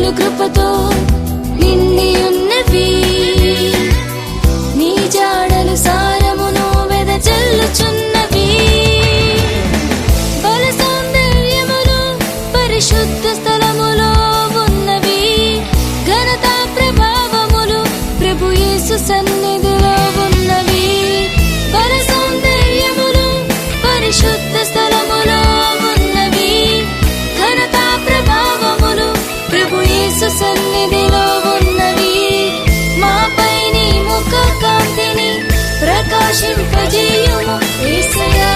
మేలు కృపతో నిండి ఉన్నవి. నీ జాడలు సారమును వెదజల్లుచున్నవి. బల సౌందర్యములు పరిశుద్ధ స్థలములో ఉన్నవి. ఘనత ప్రభావములు ప్రభు యేసు సన్నిధిలో ఉన్నవి. బల సౌందర్యములు పరిశుద్ధ స్థలములో ఉన్నవి. ఘనత ప్రభావములు ప్రభు యేసు సన్నిధిలో ఉన్నవి. మాపై నీ ముఖ కాంతిని ప్రకాశింపజేయుము యేసయ్యా.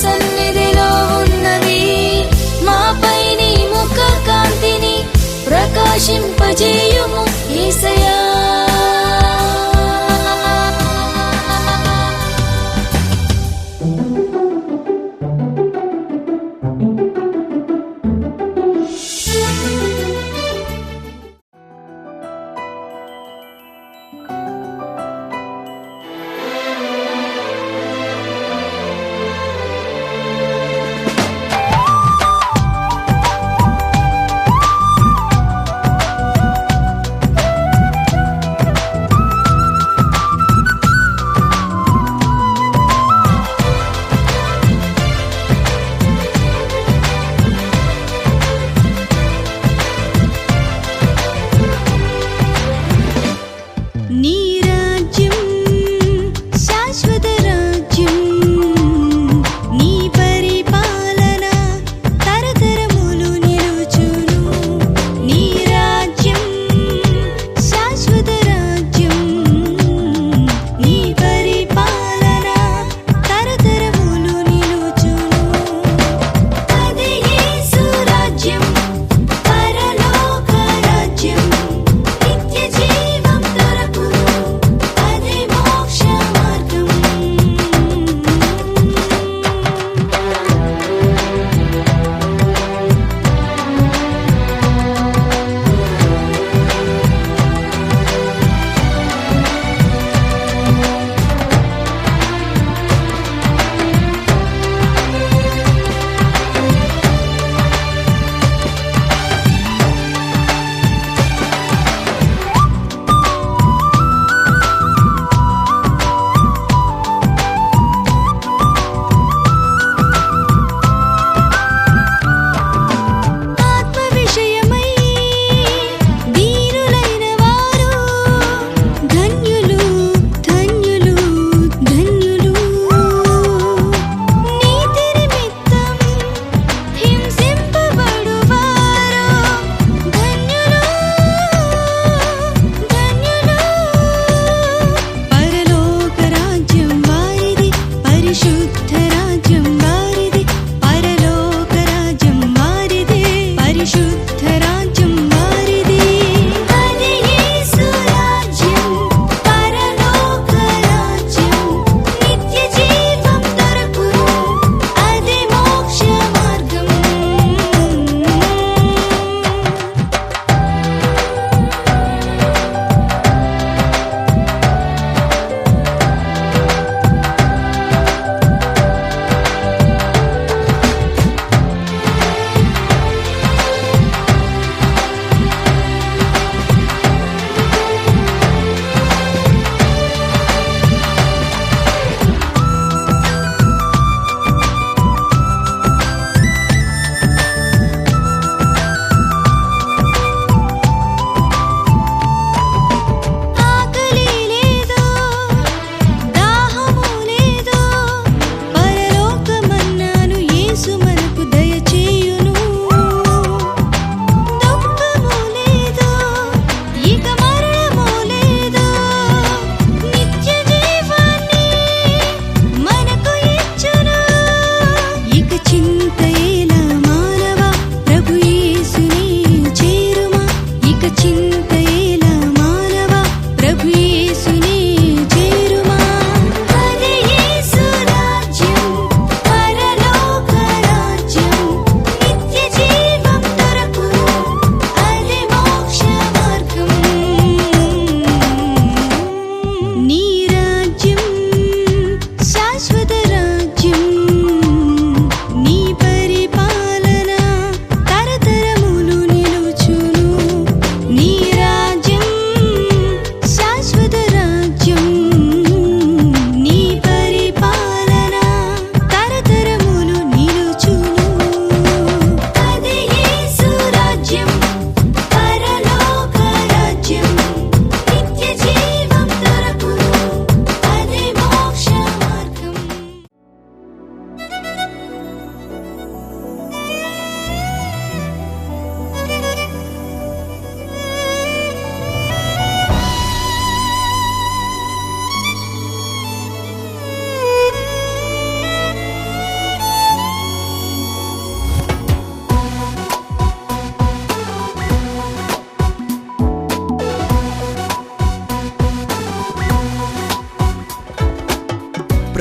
సన్నిధిలో ఉన్నవి. మాపై నీ ముఖ కాంతిని ప్రకాశింపజేయుము యేసయ్యా.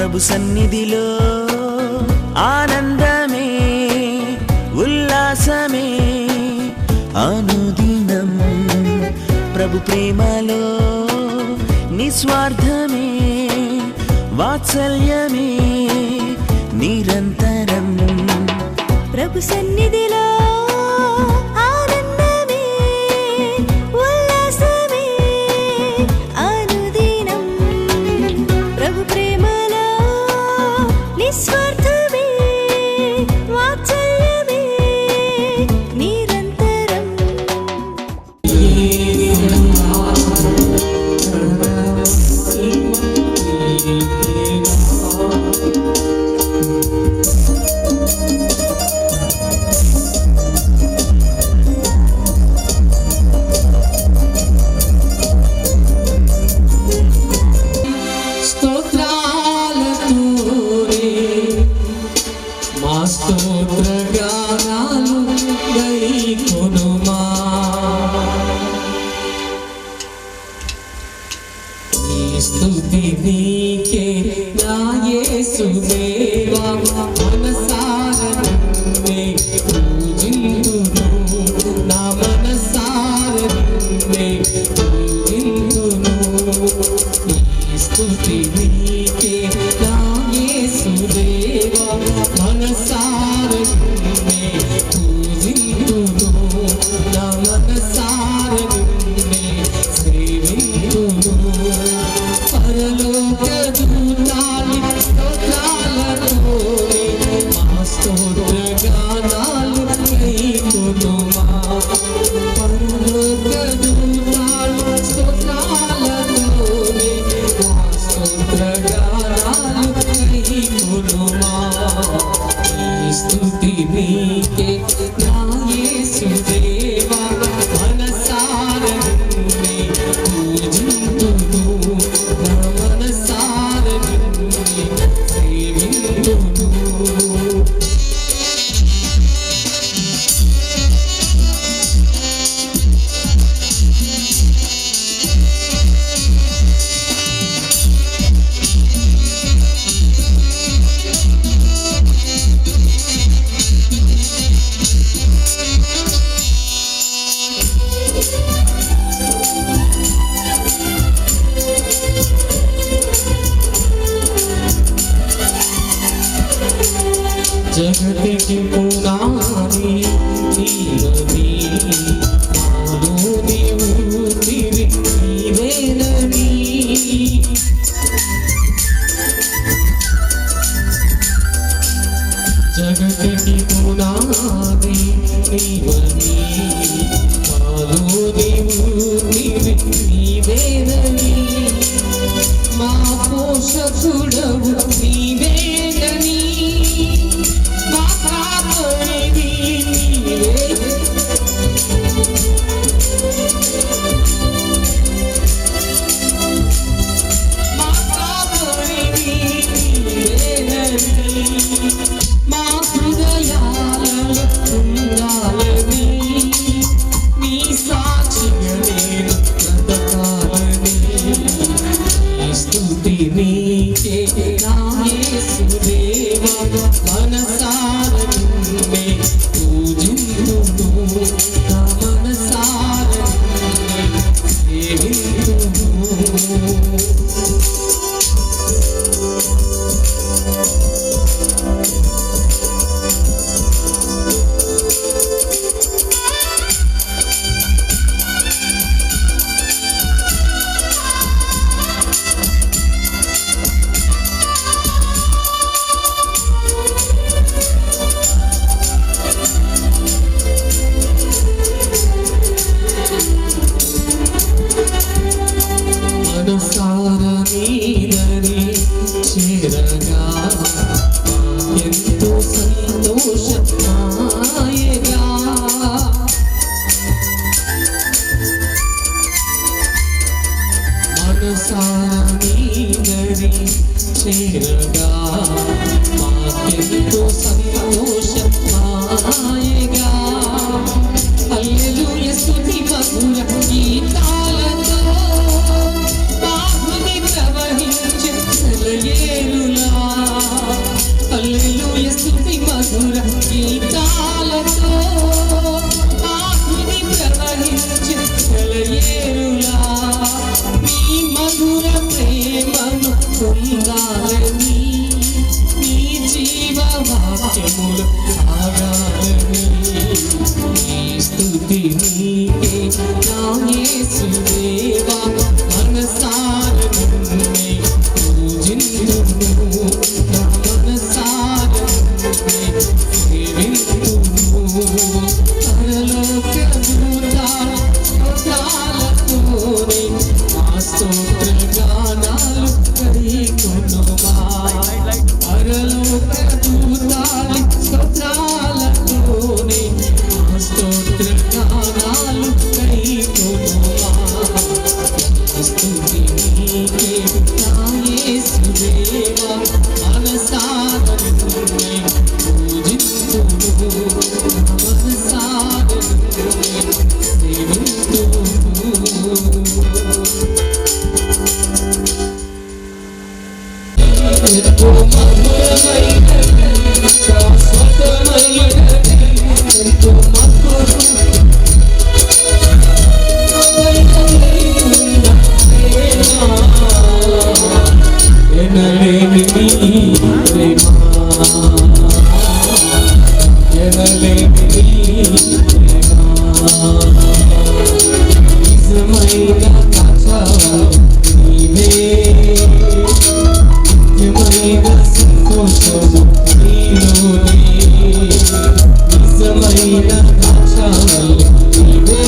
ప్రభు సన్నిధిలో ఆనందమే ఉల్లాసమే అనుదినం ప్రభు ప్రేమలో నిస్వార్థమే వాత్సల్యమే నిరంతరం ప్రభు సన్నిధిలో ఆనందమే ఉల్లాసమే అనుదినం ప్రభు ప్రేమలో నిస్వార్థమే వాత్సల్యమే నిరంతరం స్తుతి నీకే నా యేసుదేవా మనసారా నిన్నే పూజింతును నా మనసారా నిన్నే పూజింతును స్తుతి నీకే నా యేసుదేవా మనసారా నిన్నే పూజింతును నా మనసారా నిన్నే సేవింతును పరలోక దూతాలి స్తోత్రాలతోనే మా స్తోత్ర గానాలు గైకొనుమా పరలోక దూతాలి స్తోత్రాలతోనే మా స్తోత్ర గానాలు గైకొనుమా ఈ స్తుతి నీకే నా యేసుదేవా మనసారా నిన్నే పూజింతును జగతికి పునాది నీవని నాలో నీవు నీవేనని జగతికి పునాది నీవని నాలో నీవు నీవేనని మా పోషకుడవు నీవేనని మా హృదయాలలో ఉండాలని నీ సాక్షిగా నేను బ్రతకాలని స్తుతి నీకే నా యేసుదేవా మనసారా నిన్నే పూజింతును నా మనసారా నిన్నే సేవింతును మనసారా నీదరి చేరగా ఎంతో సంతోషమాయగా మనసారా నీదరి చేరగా మాకెంతో సంతోషమాయగా హల్లెలూయా స్తుతి మధుర గీతాలతో ప్రవహించే సెలయేరులా స్తోత్రగానాలు కైకొనుమా పరలోక దూతాలి స్తోత్రాలతోనే స్తోత్రగానాలు కైకొనుమా స్తుతి నీకే నా యేసుదేవా మనసారా నిన్నే పూజింతుము మనసారా నిన్నే సేవింతుము ఎంతో మధురమైనది శాశ్వతమైనది ఎంతో ఎనలేని నీ ప్రేమ ఎనలేని నీ ప్రేమ నిజమైన కథ నీవే నిజమైన సంతోషము నీలోనే నిజమైన కథ నీవే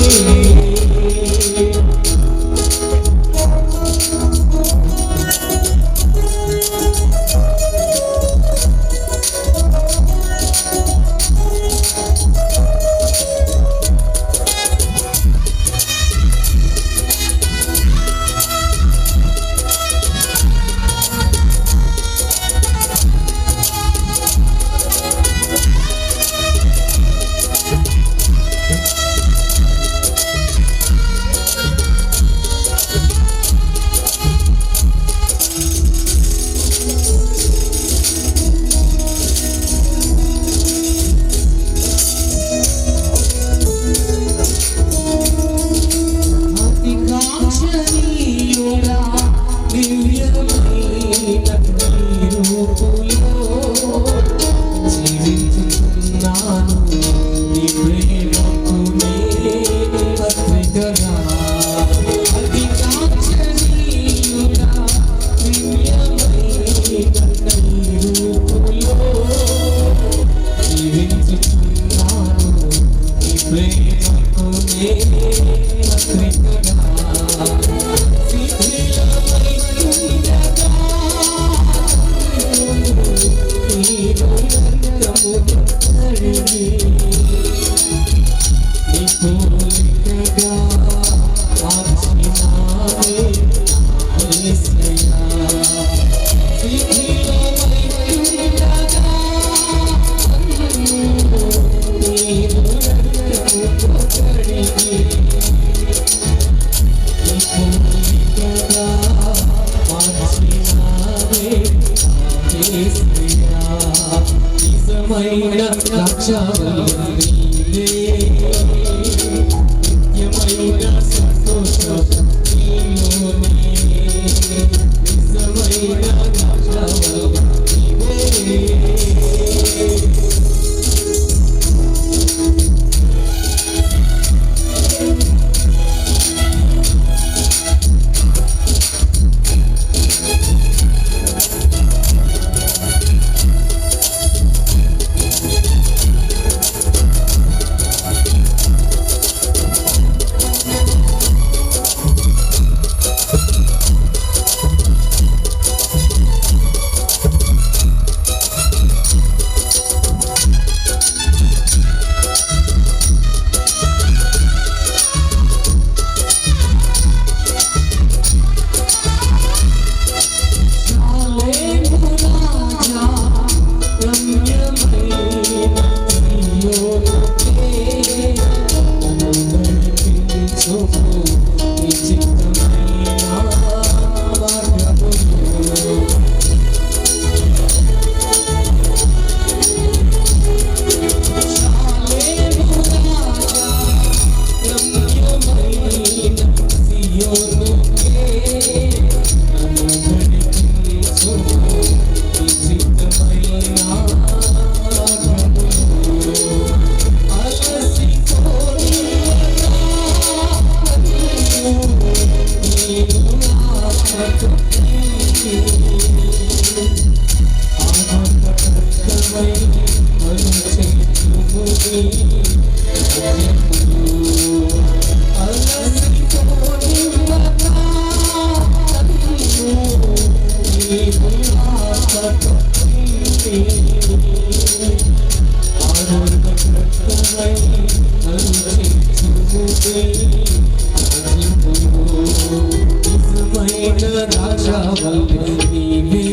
రాజావల్లే నీవే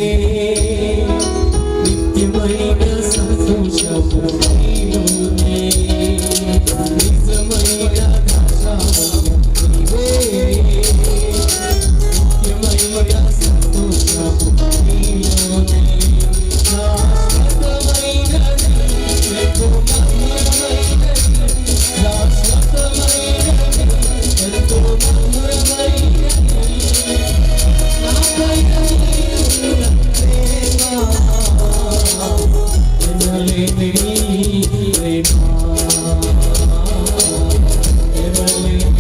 నిత్యమైన సంతోషము నీలోనే నిజమైన రాజావల్లే నీవే నిత్యమైన సంతోషము నీలోనే శాశ్వతమైనది ఎంతో మధురమైనది శాశ్వతమైనది ఎంతో మధురమైనది నాపైన నీవున్న ప్రేమ ఎనలేని ప్రేమ ఎనలేని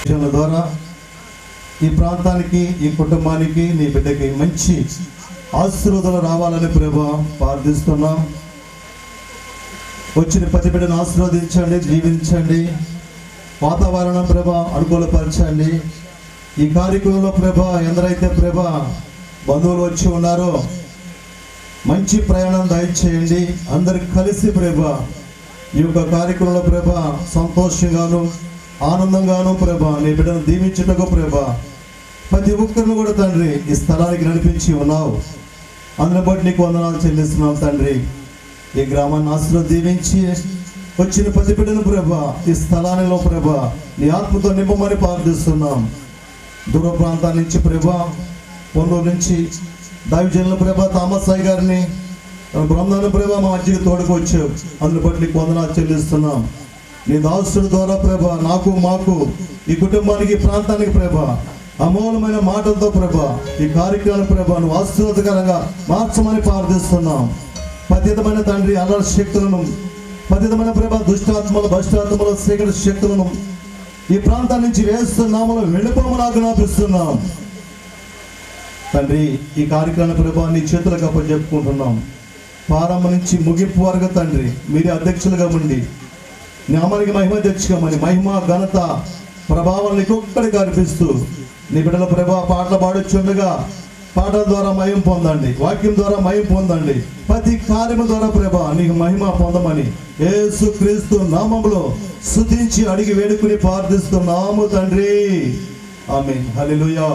ప్రేమ ద్వారా ఈ ప్రాంతానికి ఈ కుటుంబానికి నీ బిడ్డకి మంచి ఆశీర్వాదాలు రావాలని ప్రభా ప్రార్థిస్తున్నాం. వచ్చిన ప్రతి బిడ్డను ఆశీర్వదించండి, దీవించండి, వాతావరణం ప్రభా అనుకూలపరచండి. ఈ కార్యక్రమంలో ప్రభా ఎందరైతే ప్రభా బంధువులు వచ్చి ఉన్నారో మంచి ప్రయాణం దయచేయండి. అందరు కలిసి ప్రభా ఈ యొక్క కార్యక్రమంలో ప్రభా సంతోషంగాను ఆనందంగాను ప్రభా నీ బిడ్డను దీవించుటకు ప్రభా ప్రతి ఒక్కరిని కూడా తండ్రి ఈ స్థలానికి నడిపించి ఉన్నావు. అందుని బట్టి నీకు వందనాలు చెల్లిస్తున్నాం తండ్రి. ఈ గ్రామాన్ని దీవించి వచ్చిన ప్రతి బిడ్డను ప్రభా ఈ స్థలానిలో ప్రభా నీ ఆత్మతో నింపమని ప్రార్థిస్తున్నాం. దూర ప్రాంతాల నుంచి ప్రభా పొన్నూరు నుంచి దైవజనుల ప్రభా థామసాయి గారిని బృందాన్ని ప్రభా మా మధ్యకి తోడుకొచ్చావు. అందుని బట్టి నీకు వందనాలు చెల్లిస్తున్నాం. నీ దాసుల ద్వారా ప్రభా నాకు మాకు ఈ కుటుంబానికి ప్రాంతానికి ప్రభా అమూలమైన మాటలతో ప్రభా ఈ కార్యక్రమాన్ని ప్రభా నువ్వు ఆశీర్వాదకరంగా మార్చమని ప్రార్థిస్తున్నాం. పతితమైన తండ్రి అల్లరి శక్తులను పతితమైన ప్రభా దుష్టాత్మలు భ్రష్టాత్మలు చీకటి శక్తులను ఈ ప్రాంతం నుంచి వేస్తున్నామని వెళ్ళిపోమని ఆజ్ఞాపిస్తున్నాం. తండ్రి ఈ కార్యక్రమాన్ని ప్రభా నీ చేతులకు అప్పచెప్పుకుంటున్నాం. ప్రారంభం నుంచి ముగింపు వరకు తండ్రి మీరే అధ్యక్షులుగా ఉండి నామానికి మహిమ తెచ్చుకోమని మహిమ ఘనత ప్రభావం నీకొక్కడికి అర్పిస్తూ నీ బిడ్డల ప్రభా పాటలు పాడుచుండగా పాటల ద్వారా మహిమ పొందండి, వాక్యం ద్వారా మహిమ పొందండి, ప్రతి కార్యము ద్వారా ప్రభా నీకు మహిమ పొందమని యేసుక్రీస్తు నామములో స్తుతించి అడిగి వేడుకుని ప్రార్థిస్తున్నాము తండ్రి. ఆమేన్. హల్లెలూయా.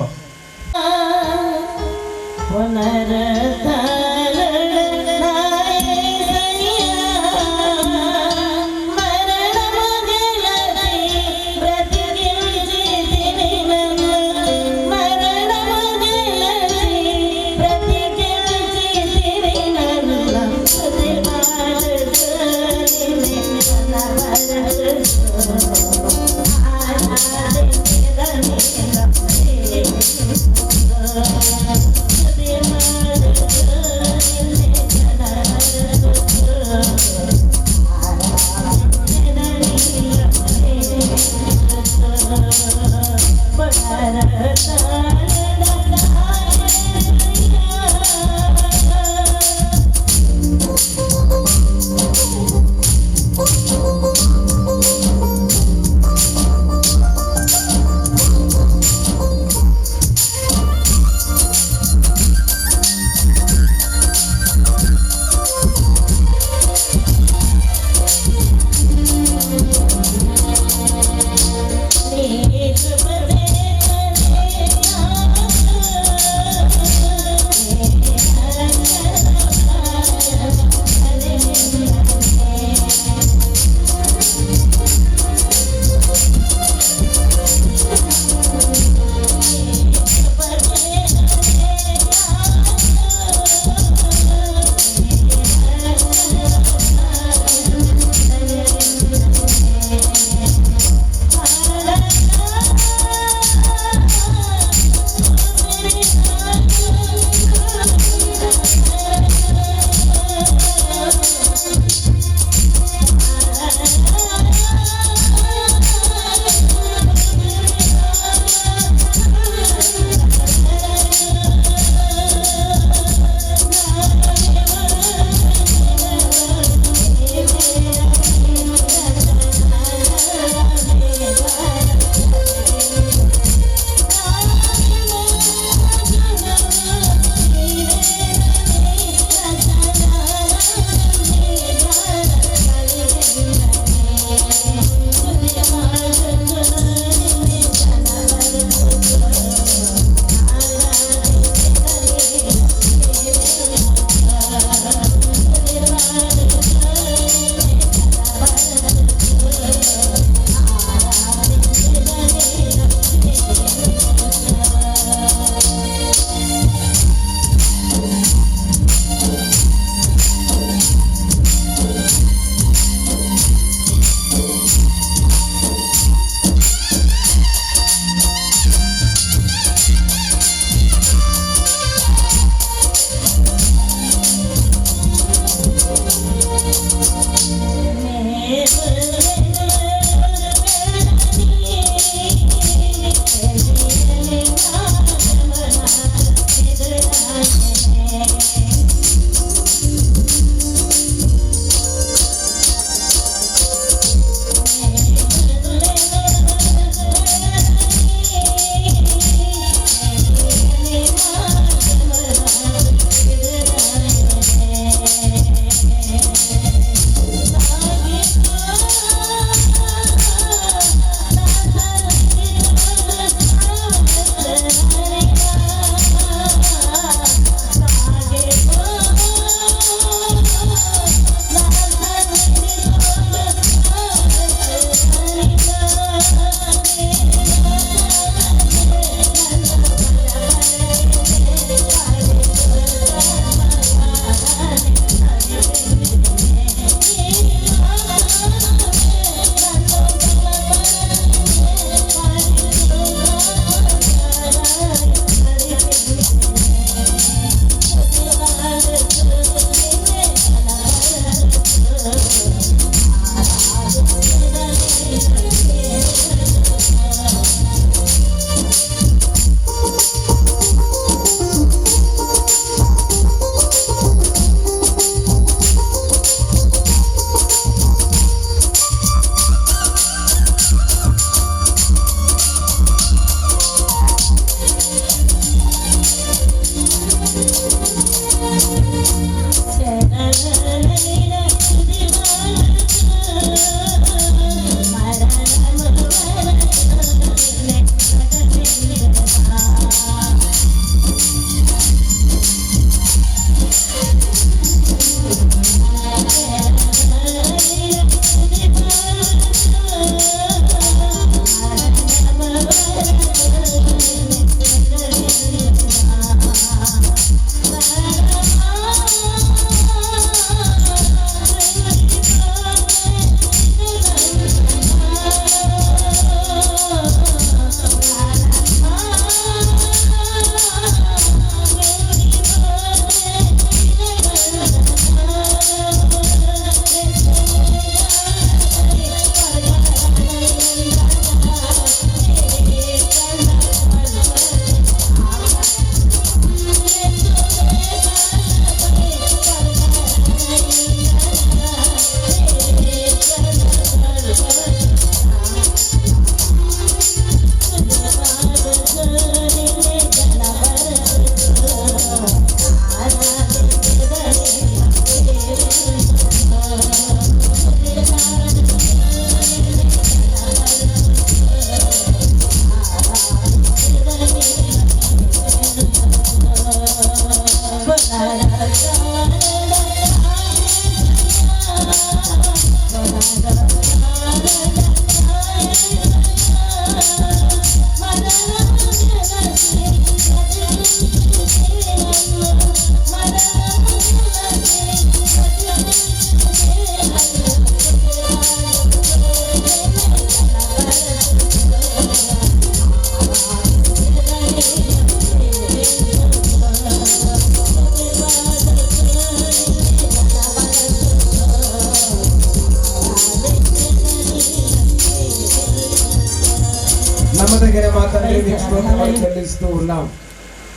తండ్రి మీకు స్తోత్రాలు చెల్లిస్తూ ఉన్నాం.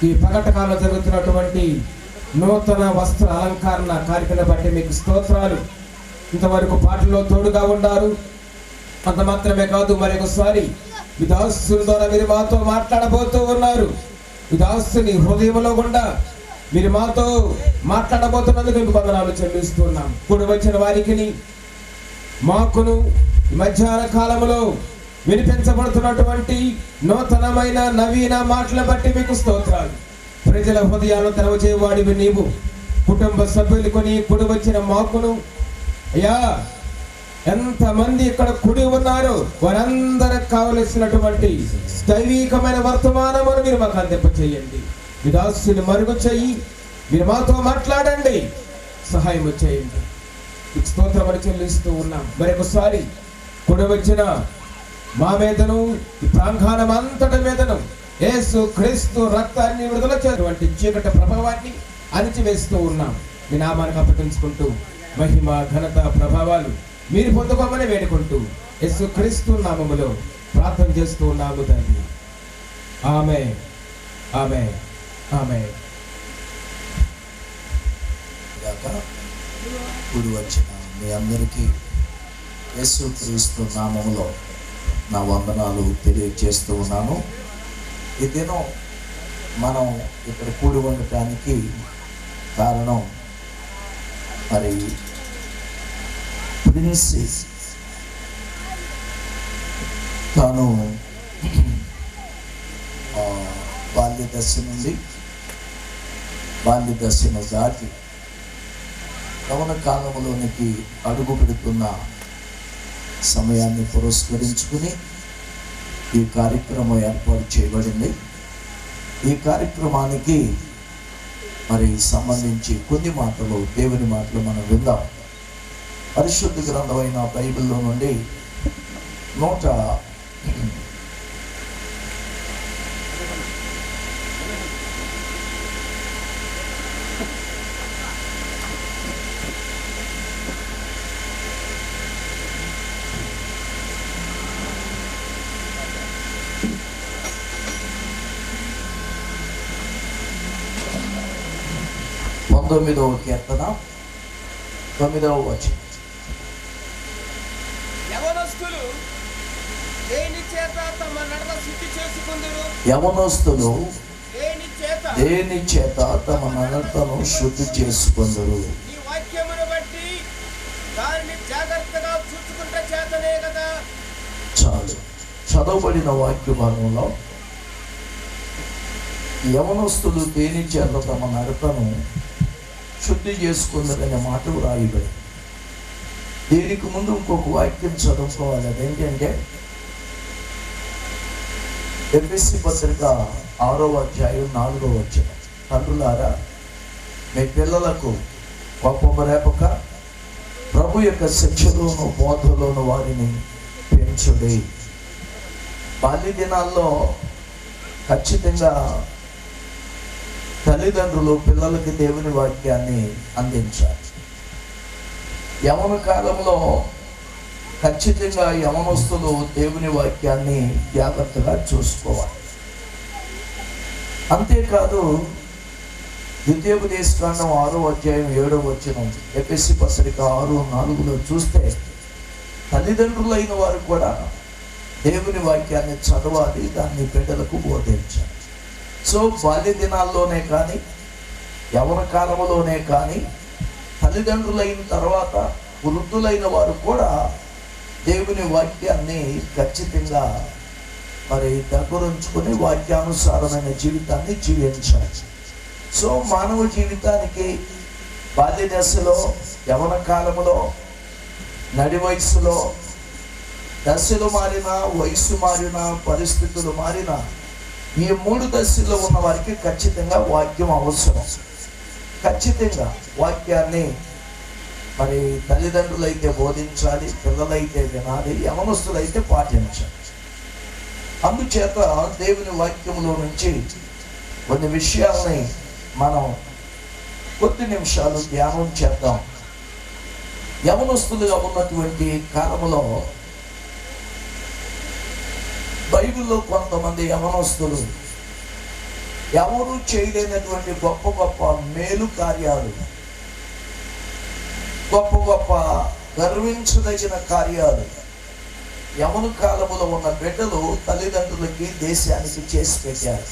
ఈ పగటకాలంలో జరుగుతున్నటువంటి నూతన వస్త్ర అలంకరణ కార్యక్రమం బట్టి మీకు స్తోత్రాలు. ఇంతవరకు పాటల్లో తోడుగా ఉన్నారు. అంత మాత్రమే కాదు, మరొకసారి మీ దాసుల ద్వారా మీరు మాతో మాట్లాడబోతూ ఉన్నారు. మీ దాసుని హృదయంలో గుండా మీరు మాతో మాట్లాడబోతున్నందుకు మీకు వందనాలు చెల్లిస్తున్నాం. కూడి వచ్చిన వారికి మాకును ఈ మధ్యాహ్న కాలంలో వినిపించబడుతున్నటువంటి నూతనమైన నవీన మాటల బట్టి మీకు స్తోత్రాలు. ప్రజల హృదయాలను తెరవచేవాడివి నీవు. కుటుంబ సభ్యులకు నీ కూడి వచ్చిన మాకును అయ్యా, ఎంతమంది ఇక్కడ కూడి ఉన్నారో వారందరికి కావలసినటువంటి దైవికమైన వర్తమానమును మీరు మాకు అందింపచేయండి. మీ దాసుని మరుగు చెయ్యి, మీరు మాతో మాట్లాడండి, సహాయం చేయండి. స్తోత్రమని చెల్లిస్తూ ఉన్నాం. మరొకసారి కూడి వచ్చిన మా మీదను ఈ ప్రాంగణం అంతటి మీదను యేసు క్రీస్తు రక్తాన్ని విడుదల చేసినటువంటి చీకటి ప్రభావాన్ని అణిచివేస్తూ ఉన్నాం. మీ నామానికి అప్పగించుకుంటూ మహిమ ఘనత ప్రభావాలు మీరు పొందుకోమని వేడుకుంటూ యేసు క్రీస్తు నామములో ప్రార్థన చేస్తూ ఉన్నాము తండ్రి. ఆమేన్, ఆమేన్, ఆమేన్. కూడి వచ్చిన మీ అందరికీ యేసు క్రీస్తు నామములో నా వందనాలు తెలియజేస్తూ ఉన్నాను. ఈ దినం మనం ఇక్కడ కూడి ఉండటానికి కారణం మరి ప్రిన్సెస్ తాను బాల్యదశ నుండి బాల్యదశను దాటి యవ్వన కాలంలోనికి అడుగు పెడుతున్న సమయాన్ని పురస్కరించుకుని ఈ కార్యక్రమం ఏర్పాటు చేయబడింది. ఈ కార్యక్రమానికి మరి సంబంధించి కొన్ని మాటలు, దేవుని మాటలు మనం విందాం. పరిశుద్ధ గ్రంథమైన బైబిల్లో నుండి 19వ కీర్తన 9వ వచనం. యవనస్తులు దేని చేత తమ నడత శుద్ధి చేసుకొందురు? యవనస్తులు దేని చేత తమ నడతను శుద్ధి చేసుకొందురు. ఈ వాక్యమును బట్టి దానిని జాగ్రత్తగా చూసుకుంటే చేతనే కదా. చాలు. చదవబడిన వాక్య భాగంలో యవనస్తులు దేని చేత తమ నడతను శుద్ధి చేసుకుందరనే మాట రాయబడి, దీనికి ముందు ఇంకొక వాక్యం చదువుకోవాలి. అదేంటంటే ఎఫెసీ పత్రిక 6వ అధ్యాయం 4వ వచనం. తండ్రులారా, మీ పిల్లలకు కోపము రేపక ప్రభు యొక్క శిక్షలోను బోధలోను వారిని పెంచుడి. బాల్య దినాల్లో ఖచ్చితంగా తల్లిదండ్రులు పిల్లలకి దేవుని వాక్యాన్ని అందించాలి. యవన కాలంలో ఖచ్చితంగా యవనస్తులు దేవుని వాక్యాన్ని జాగ్రత్తగా చూసుకోవాలి. అంతేకాదు, ద్వితీయోపదేశకాండం 6వ అధ్యాయం 7వ వచనం, ఎఫెసీ పత్రిక 6:4 చూస్తే తల్లిదండ్రులైన వారు కూడా దేవుని వాక్యాన్ని చదవాలి, దాన్ని బిడ్డలకు బోధించాలి. సో బాల్య దినాల్లోనే కానీ యవన కాలంలోనే కానీ తల్లిదండ్రులైన తర్వాత వృద్ధులైన వారు కూడా దేవుని వాక్యాన్ని ఖచ్చితంగా మరి దగ్గరుంచుకొని వాక్యానుసారమైన జీవితాన్ని జీవించాలి. సో మానవ జీవితానికి బాల్య దశలో, యవన కాలంలో, నడి వయసులో, దశలు మారినా, వయసు మారినా, పరిస్థితులు మారినా, ఈ 3 దశల్లో ఉన్న వారికి ఖచ్చితంగా వాక్యం అవసరం. ఖచ్చితంగా వాక్యాన్ని మరి తల్లిదండ్రులైతే బోధించాలి, పిల్లలైతే వినాలి, యవనస్తులైతే పాటించాలి. అందుచేత దేవుని వాక్యంలో నుంచి కొన్ని విషయాలని మనం కొద్ది నిమిషాలు ధ్యానం చేద్దాం. యవనస్తులుగా ఉన్నటువంటి కాలంలో బైబిల్లో కొంతమంది యవనస్తులు ఎవరు చేయలేనటువంటి గొప్ప గొప్ప మేలు కార్యాలు, గొప్ప గొప్ప గర్వించదగిన కార్యాలు యవన కాలములో ఉన్న బిడ్డలు తల్లిదండ్రులకి దేశానికి చేసి పెట్టారు.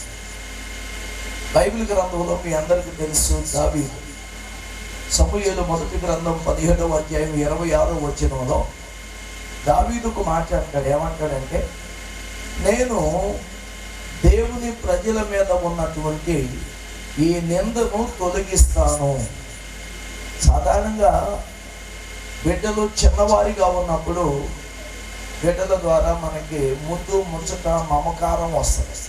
బైబిల్ గ్రంథంలో మీ అందరికీ తెలుసు, దావీదు సమూయేలు మొదటి గ్రంథం 17వ అధ్యాయం 26వ వచనంలో దావీదుకు మాట్లాడతాడు. ఏమంటాడంటే, నేను దేవుని ప్రజల మీద ఉన్నటువంటి ఈ నిందను తొలగిస్తాను. సాధారణంగా బిడ్డలు చిన్నవారిగా ఉన్నప్పుడు బిడ్డల ద్వారా మనకి ముందు ముచ్చట మమకారం వస్తుంది.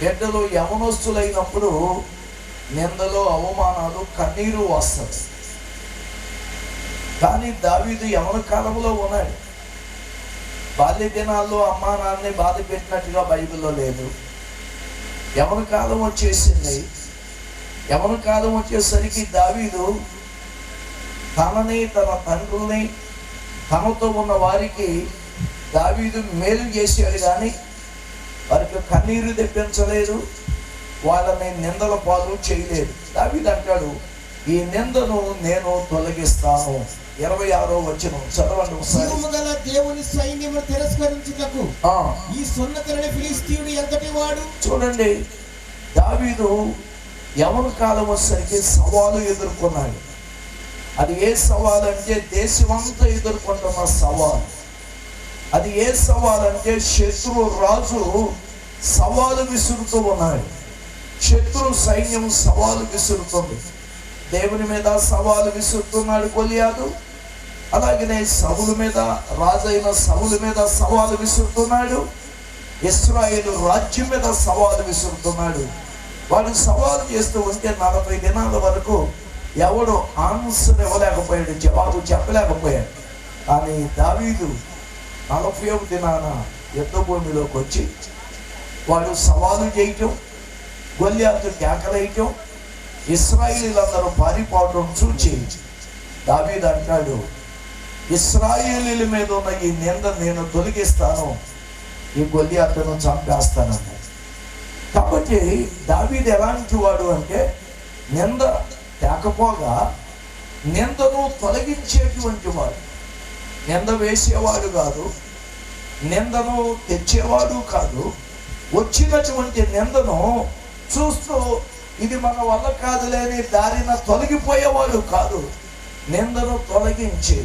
బిడ్డలు యవనస్తులైనప్పుడు నిందలు, అవమానాలు, కన్నీరు వస్తుంది. కానీ దావీదు యవన కాలంలో ఉన్నాడు. బాల్య దినాల్లో అమ్మా నాన్నని బాధ పెట్టినట్టుగా బైబిల్లో లేదు. యవన కాలం వచ్చేసింది. యవన కాలం వచ్చేసరికి దావీదు తనని, తన తండ్రుల్ని, తనతో ఉన్న వారికి దావీదు మేలు చేశాడు, కానీ వారికి కన్నీరు తెప్పించలేదు, వాళ్ళని నిందల పాలు చేయలేదు. దావీదు అంటాడు, ఈ నిందను నేను తొలగిస్తాను. 26వ వచనం చదవండి ఒకసారి. జీవముగల దేవుని సైన్యమును తిరస్కరించుటకు ఈ సున్నతులని ఫిలిష్తీయుడు ఎంతటి వాడు. చూడండి, దావీదు యవన కాలం వచ్చేసరికి సవాలు ఎదుర్కొన్నాడు. అది ఏ సవాలు అంటే దేశమంతా ఎదుర్కొంటున్న సవాలు. అది ఏ సవాలు అంటే శత్రు రాజు సవాలు విసురుతూ ఉన్నాడు. శత్రు సైన్యం సవాలు విసురుతుంది. దేవుని మీద సవాలు విసురుతున్నాడు గొలియాదు. అలాగనే సౌలు మీద, రాజైన సౌలు మీద సవాలు విసురుతున్నాడు. ఇశ్రాయేలు రాజ్యం మీద సవాలు విసురుతున్నాడు. వాడు సవాలు చేస్తూ ఉంటే 40 దినాల వరకు ఎవడు ఆన్సర్ ఇవ్వలేకపోయాడు, జవాబు చెప్పలేకపోయాడు. కానీ దావీదు 40వ దినాన యుద్ధ భూమిలోకి వచ్చి వాడు సవాలు చేయటం, గొలియాతు కేకలేయటం, ఇశ్రాయేలీలందరూ పారిపోవటం చూచి దావీదు అంటాడు, ఇశ్రాయేలీల మీద ఉన్న ఈ నింద నేను తొలగిస్తాను, ఈ గొలియాతును చంపేస్తానన్నాడు. కాబట్టి దావీదు ఎలాంటి వాడు అంటే నింద తేకపోగా నిందను తొలగించేటువంటి వాడు. నింద వేసేవాడు కాదు, నిందను తెచ్చేవాడు కాదు. వచ్చినటువంటి నిందను చూస్తూ ఇది మన వల్ల కాదులేని దారిన తొలగిపోయేవాడు కాదు. నిందను తొలగించి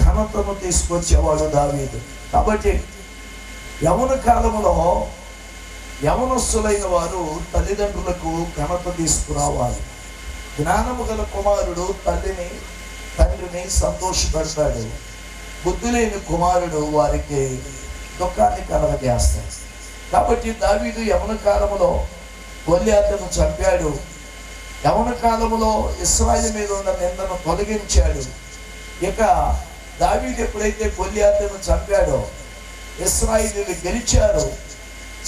ఘనతను తీసుకొచ్చేవాడు దావీదు. కాబట్టి యవన కాలంలో యవనస్తులైన వారు తల్లిదండ్రులకు ఘనత తీసుకురావాలి. జ్ఞానము గల కుమారుడు తల్లిని, తండ్రిని సంతోషపెడతాడు. బుద్ధి లేని కుమారుడు వారికి దుఃఖాన్ని కలగజేస్తాడు. కాబట్టి దావీదు యవన కాలంలో గొలియాతును చంపాడు. యవన కాలంలో ఇశ్రాయేలు మీద ఉన్న నిందను తొలగించాడు. ఇక దావీదు ఎప్పుడైతే గొలియాతును చంపాడో ఇశ్రాయేలీయులు గెలిచారు.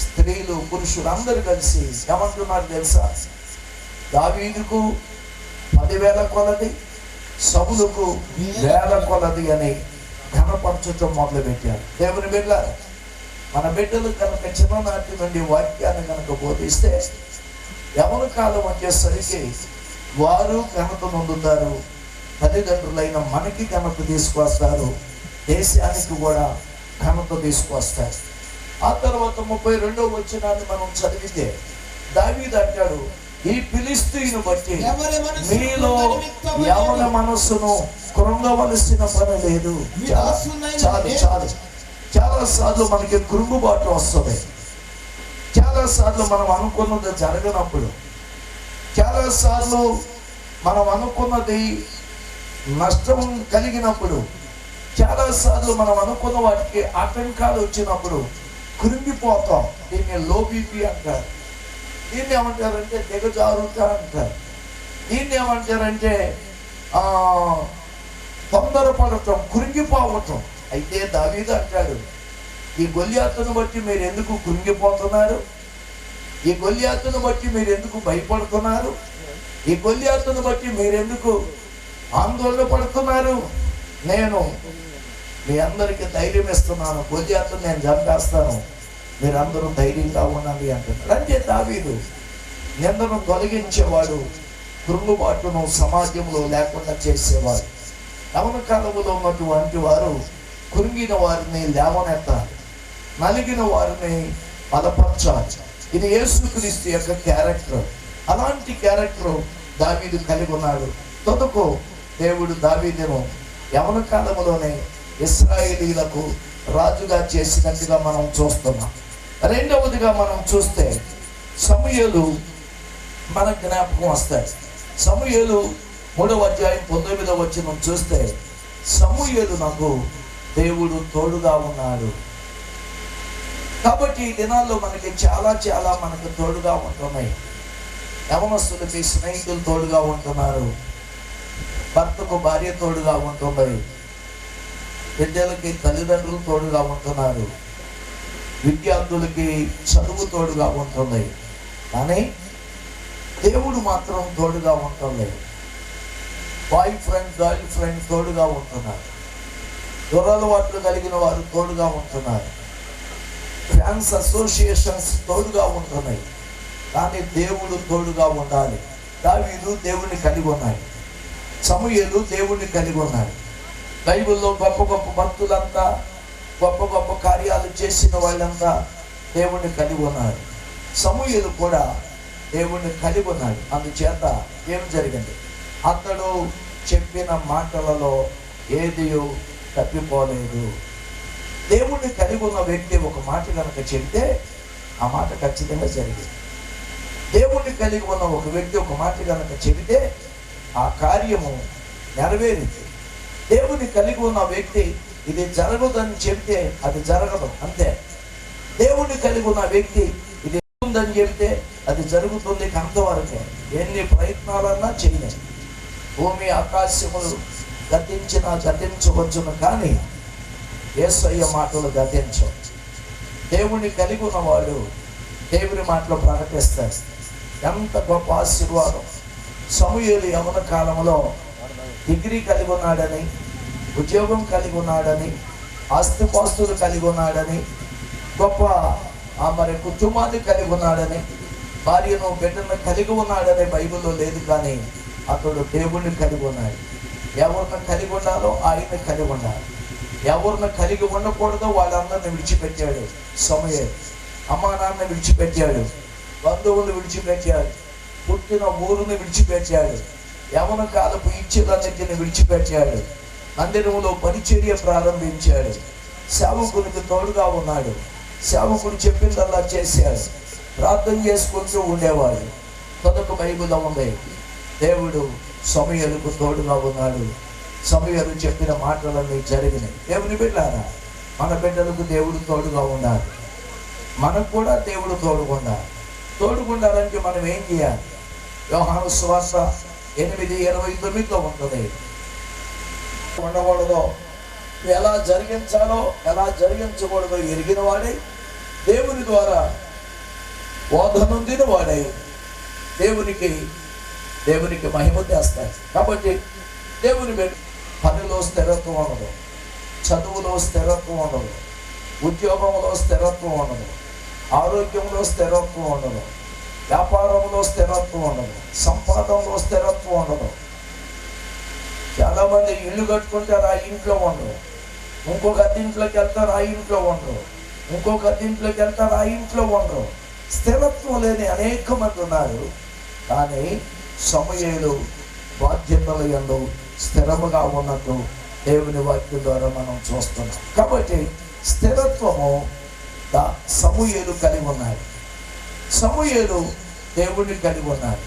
స్త్రీలు, పురుషులు అందరూ కలిసి ఏమంటున్నారు తెలుసా? దావీదుకు 10,000 కొలది, సౌలుకు 1,000 కొలది అని ఘనపరచడం మొదలుపెట్టారు. దేవుని బిడ్డలారా, మన బిడ్డలు కనుక చిన్ననాటి నుండి వాక్యాన్ని కనుక బోధిస్తే యవన కాలం వచ్చేసరికి వారు ఘనత పొందుతారు. తల్లిదండ్రులైన మనకి ఘనత తీసుకొస్తారు, దేశానికి కూడా ఘనత తీసుకొస్తారు. ఆ తర్వాత 32వ వచనాన్ని మనం చదివితే దావీదు అంటాడు, ఈ ఫిలిష్తీయుని బట్టి మీలో యవన మనస్సును కృంగవలసిన పని లేదు. చాలా సార్లు మనకి కృంగుబాటు వస్తుంది. చాలా సార్లు మనం అనుకున్నది జరగనప్పుడు, చాలా సార్లు మనం అనుకున్నది నష్టం కలిగినప్పుడు, చాలా సార్లు మనం అనుకున్న వాటికి ఆటంకాలు వచ్చినప్పుడు కృంగిపోతాం. దీన్ని లో బీపీ అంటారు. దీన్ని ఏమంటారంటే దిగజారుట అంటారు. దీన్ని ఏమంటారంటే తొందరపడటం, కృంగిపోవటం. అయితే దావీదు అంటాడు, ఈ గొలియాతును బట్టి మీరు ఎందుకు కృంగిపోతున్నారు? ఈ గొలియాతును బట్టి మీరు ఎందుకు భయపడుతున్నారు? ఈ గొలియాతును బట్టి మీరెందుకు ఆందోళన పడుతున్నారు? నేను మీ అందరికీ ధైర్యం ఇస్తున్నాను, గొలియాతును నేను చంపేస్తాను. మీరందరూ ధైర్యంగా ఉండండి అంటున్నాడు. అంటే దావీదు నిందను తొలగించేవాడు, కృంగుబాటును సమాజంలో లేకుండా చేసేవాడు. యవన కాలంలో ఉన్నటువంటి వారు కృంగిన వారిని లేవనెత్తాలి, నలిగిన వారిని బలపరచాలి. ఇది యేసుక్రీస్తు యొక్క క్యారెక్టర్. అలాంటి క్యారెక్టర్ దావీదు కలిగి ఉన్నాడు. తొదకు దేవుడు దావీదును యవన కాలంలోనే ఇశ్రాయేలీలకు రాజుగా చేసినట్టుగా మనం చూస్తున్నాం. రెండవదిగా మనం చూస్తే సమూయేలు మన జ్ఞాపకం వస్తాయి. సమూయేలు 3వ అధ్యాయం 19వ వచనం చూస్తే సమూయేలు నాకు దేవుడు తోడుగా ఉన్నాడు. కాబట్టి ఈ దినాల్లో మనకి చాలా మనకు తోడుగా ఉంటున్నాయి. యవనస్తులకి స్నేహితులు తోడుగా ఉంటున్నారు, భర్తకు భార్య తోడుగా ఉంటున్నాయి, విద్యలకి తల్లిదండ్రులు తోడుగా ఉంటున్నారు, విద్యార్థులకి చదువు తోడుగా ఉంటున్నాయి. కానీ దేవుడు మాత్రం తోడుగా ఉంటుంది. బాయ్ ఫ్రెండ్, గర్ల్ ఫ్రెండ్ తోడుగా ఉంటున్నారు, దురలవాట్లు కలిగిన వారు తోడుగా ఉంటున్నారు, ఫ్యాన్స్ అసోసియేషన్స్ తోడుగా ఉంటున్నాయి. కానీ దేవుడు తోడుగా ఉండాలి. దావీదు దేవుణ్ణి కలిగి ఉన్నాడు, సమూయేలు దేవుణ్ణి కలిగి ఉన్నాడు. బైబిల్లో గొప్ప గొప్ప భక్తులంతా, గొప్ప గొప్ప కార్యాలు చేసిన వాళ్ళంతా దేవుణ్ణి కలిగి ఉన్నారు. సమూయేలు కూడా దేవుణ్ణి కలిగి ఉన్నాడు. అందుచేత ఏం జరిగింది? అతడు చెప్పిన మాటలలో ఏదియో తప్పిపోలేదు. దేవుణ్ణి కలిగి ఉన్న వ్యక్తి ఒక మాట కనుక చెబితే ఆ మాట ఖచ్చితంగా జరిగింది. దేవుణ్ణి కలిగి ఉన్న ఒక వ్యక్తి ఒక మాట కనుక చెబితే ఆ కార్యము నెరవేరింది. దేవుని కలిగి ఉన్న వ్యక్తి ఇది జరగదని చెబితే అది జరగదు, అంతే. దేవుణ్ణి కలిగి ఉన్న వ్యక్తి ఇది ఉందని చెబితే అది జరుగుతుంది, అంతవరకే. ఎన్ని ప్రయత్నాలన్నా చేయలేదు. భూమి ఆకాశములు గతించవచ్చును, కానీ యేసయ్య మాటలు గతించవు. దేవుణ్ణి కలిగి ఉన్నవాడు దేవుని మాటలు ప్రకటిస్తాడు. ఎంత గొప్ప ఆశీర్వాదం! సమూయేలు యవన కాలంలో డిగ్రీ కలిగి ఉన్నాడని, ఉద్యోగం కలిగి ఉన్నాడని, ఆస్తిపాస్తులు కలిగి ఉన్నాడని, గొప్ప మరి కుటుంబాన్ని కలిగి ఉన్నాడని, భార్యను బిడ్డను కలిగి ఉన్నాడని బైబిల్లో లేదు. కానీ అతడు దేవుణ్ణి కలిగి ఉన్నాడు. ఎవరిని కలిగి ఉండాలో ఆయన్ని కలిగి ఉండాలి. ఎవరిని కలిగి ఉండకూడదో వాళ్ళందరిని విడిచిపెట్టాడు సమూయేలు. అమ్మా నాన్న విడిచిపెట్టాడు, బంధువులు విడిచిపెట్టాడు, పుట్టిన ఊరుని విడిచిపెట్టాడు, యవన కాలపు ఇచ్చేదన్నిటిని విడిచిపెట్టాడు, మందిరంలో పరిచర్య ప్రారంభించాడు, సేవకునికి తోడుగా ఉన్నాడు, సేవకుడు చెప్పిందల్లా చేశాడు, ప్రార్థన చేసుకుంటూ ఉండేవాడు. తొదకు బైబిల్లో ఉంది, దేవుడు సమూయేలుకు తోడుగా ఉన్నాడు. సమూయేలు చెప్పిన మాటలన్నీ జరిగినాయి. దేవుని బిడ్డలారా, మన బిడ్డలకు దేవుడు తోడుగా ఉండాలి. మనకు కూడా దేవుడు తోడుగుండాలి. తోడుగుండాలంటే మనం ఏం చేయాలి? యోహాను సువార్త 8:29 ఉంటుంది. ఉండకూడదో, ఎలా జరిగించాలో ఎలా జరిగించకూడదో ఎరిగిన వాడై, దేవుని ద్వారా బోధ నొందిన వాడై దేవునికి మహిమ తెస్తాడు. కాబట్టి దేవుని పనిలో స్థిరత్వం ఉండదు, చదువులో స్థిరత్వం ఉండదు, ఉద్యోగంలో స్థిరత్వం ఉండదు, ఆరోగ్యంలో స్థిరత్వం ఉండదు, వ్యాపారంలో స్థిరత్వం ఉండదు, సంపాదనలో స్థిరత్వం ఉండదు. చాలామంది ఇల్లు కట్టుకుంటారు, ఆ ఇంట్లో ఉండరు. ఇంకొక అద్దెంట్లోకి వెళ్తారు, ఆ ఇంట్లో ఉండరు. ఇంకొక అద్దెంట్లోకి వెళ్తారు, ఆ ఇంట్లో ఉండరు. స్థిరత్వం లేని అనేక మంది ఉన్నారు. కానీ సమూయేలు బాధ్యతలు యందు స్థిరముగా ఉన్నట్టు దేవుని వాక్యం ద్వారా మనం చూస్తున్నాం. కాబట్టి స్థిరత్వము సమూయేలు కలిగి ఉన్నాడు. సమూయేలు దేవుణ్ణి కలిగి ఉన్నాడు.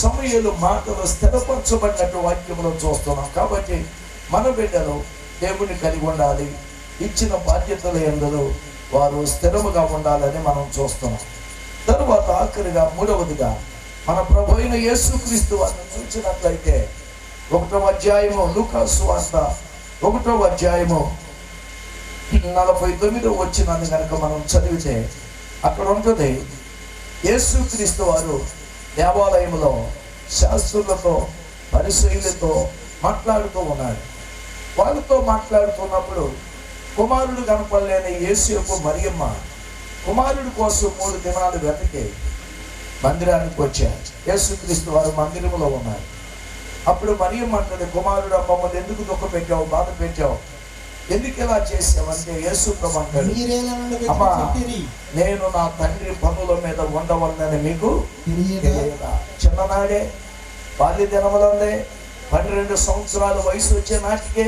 సమూయేలు మాటలు స్థిరపరచబడినట్టు వాక్యంలో చూస్తున్నాం. కాబట్టి మన బిడ్డలు దేవుణ్ణి కలిగి ఉండాలి. ఇచ్చిన బాధ్యతల యందు వారు స్థిరముగా ఉండాలని మనం చూస్తున్నాం. తరువాత ఆఖరిగా మూడవదిగా మన ప్రభు అయిన యేసుక్రీస్తు వారిని చూసినట్లయితే 1వ అధ్యాయము లూకా సువార్త 1వ అధ్యాయము 49వ వచనాన్ని కనుక మనం చదివితే అక్కడ ఉంటుంది, యేసుక్రీస్తు వారు దేవాలయంలో శాస్త్రులతో పరిసయ్యులతో మాట్లాడుతూ ఉన్నాడు. వాళ్ళతో మాట్లాడుతున్నప్పుడు కుమారుడు కనపడలేని యేసు యొక్క మరియమ్మ కుమారుడి కోసం 3 దినాలు వెతికి మందిరానికి వచ్చారు. యేసుక్రీస్తు వారు మందిరంలో ఉన్నారు. అప్పుడు మరియమ్మ అంటది, కుమారుడు మమ్మల్ని ఎందుకు దుఃఖ పెట్టావు, బాధ పెట్టావు, ఎందుకు ఇలా చేసావంటే యేసు ప్రభు అంటాడు, అమ్మా నేను నా తండ్రి పనుల మీద ఉండవలనని మీకు తెలియదా? చిన్ననాడే బాల్య దినములందే 12 సంవత్సరాల వయసు వచ్చే నాటికే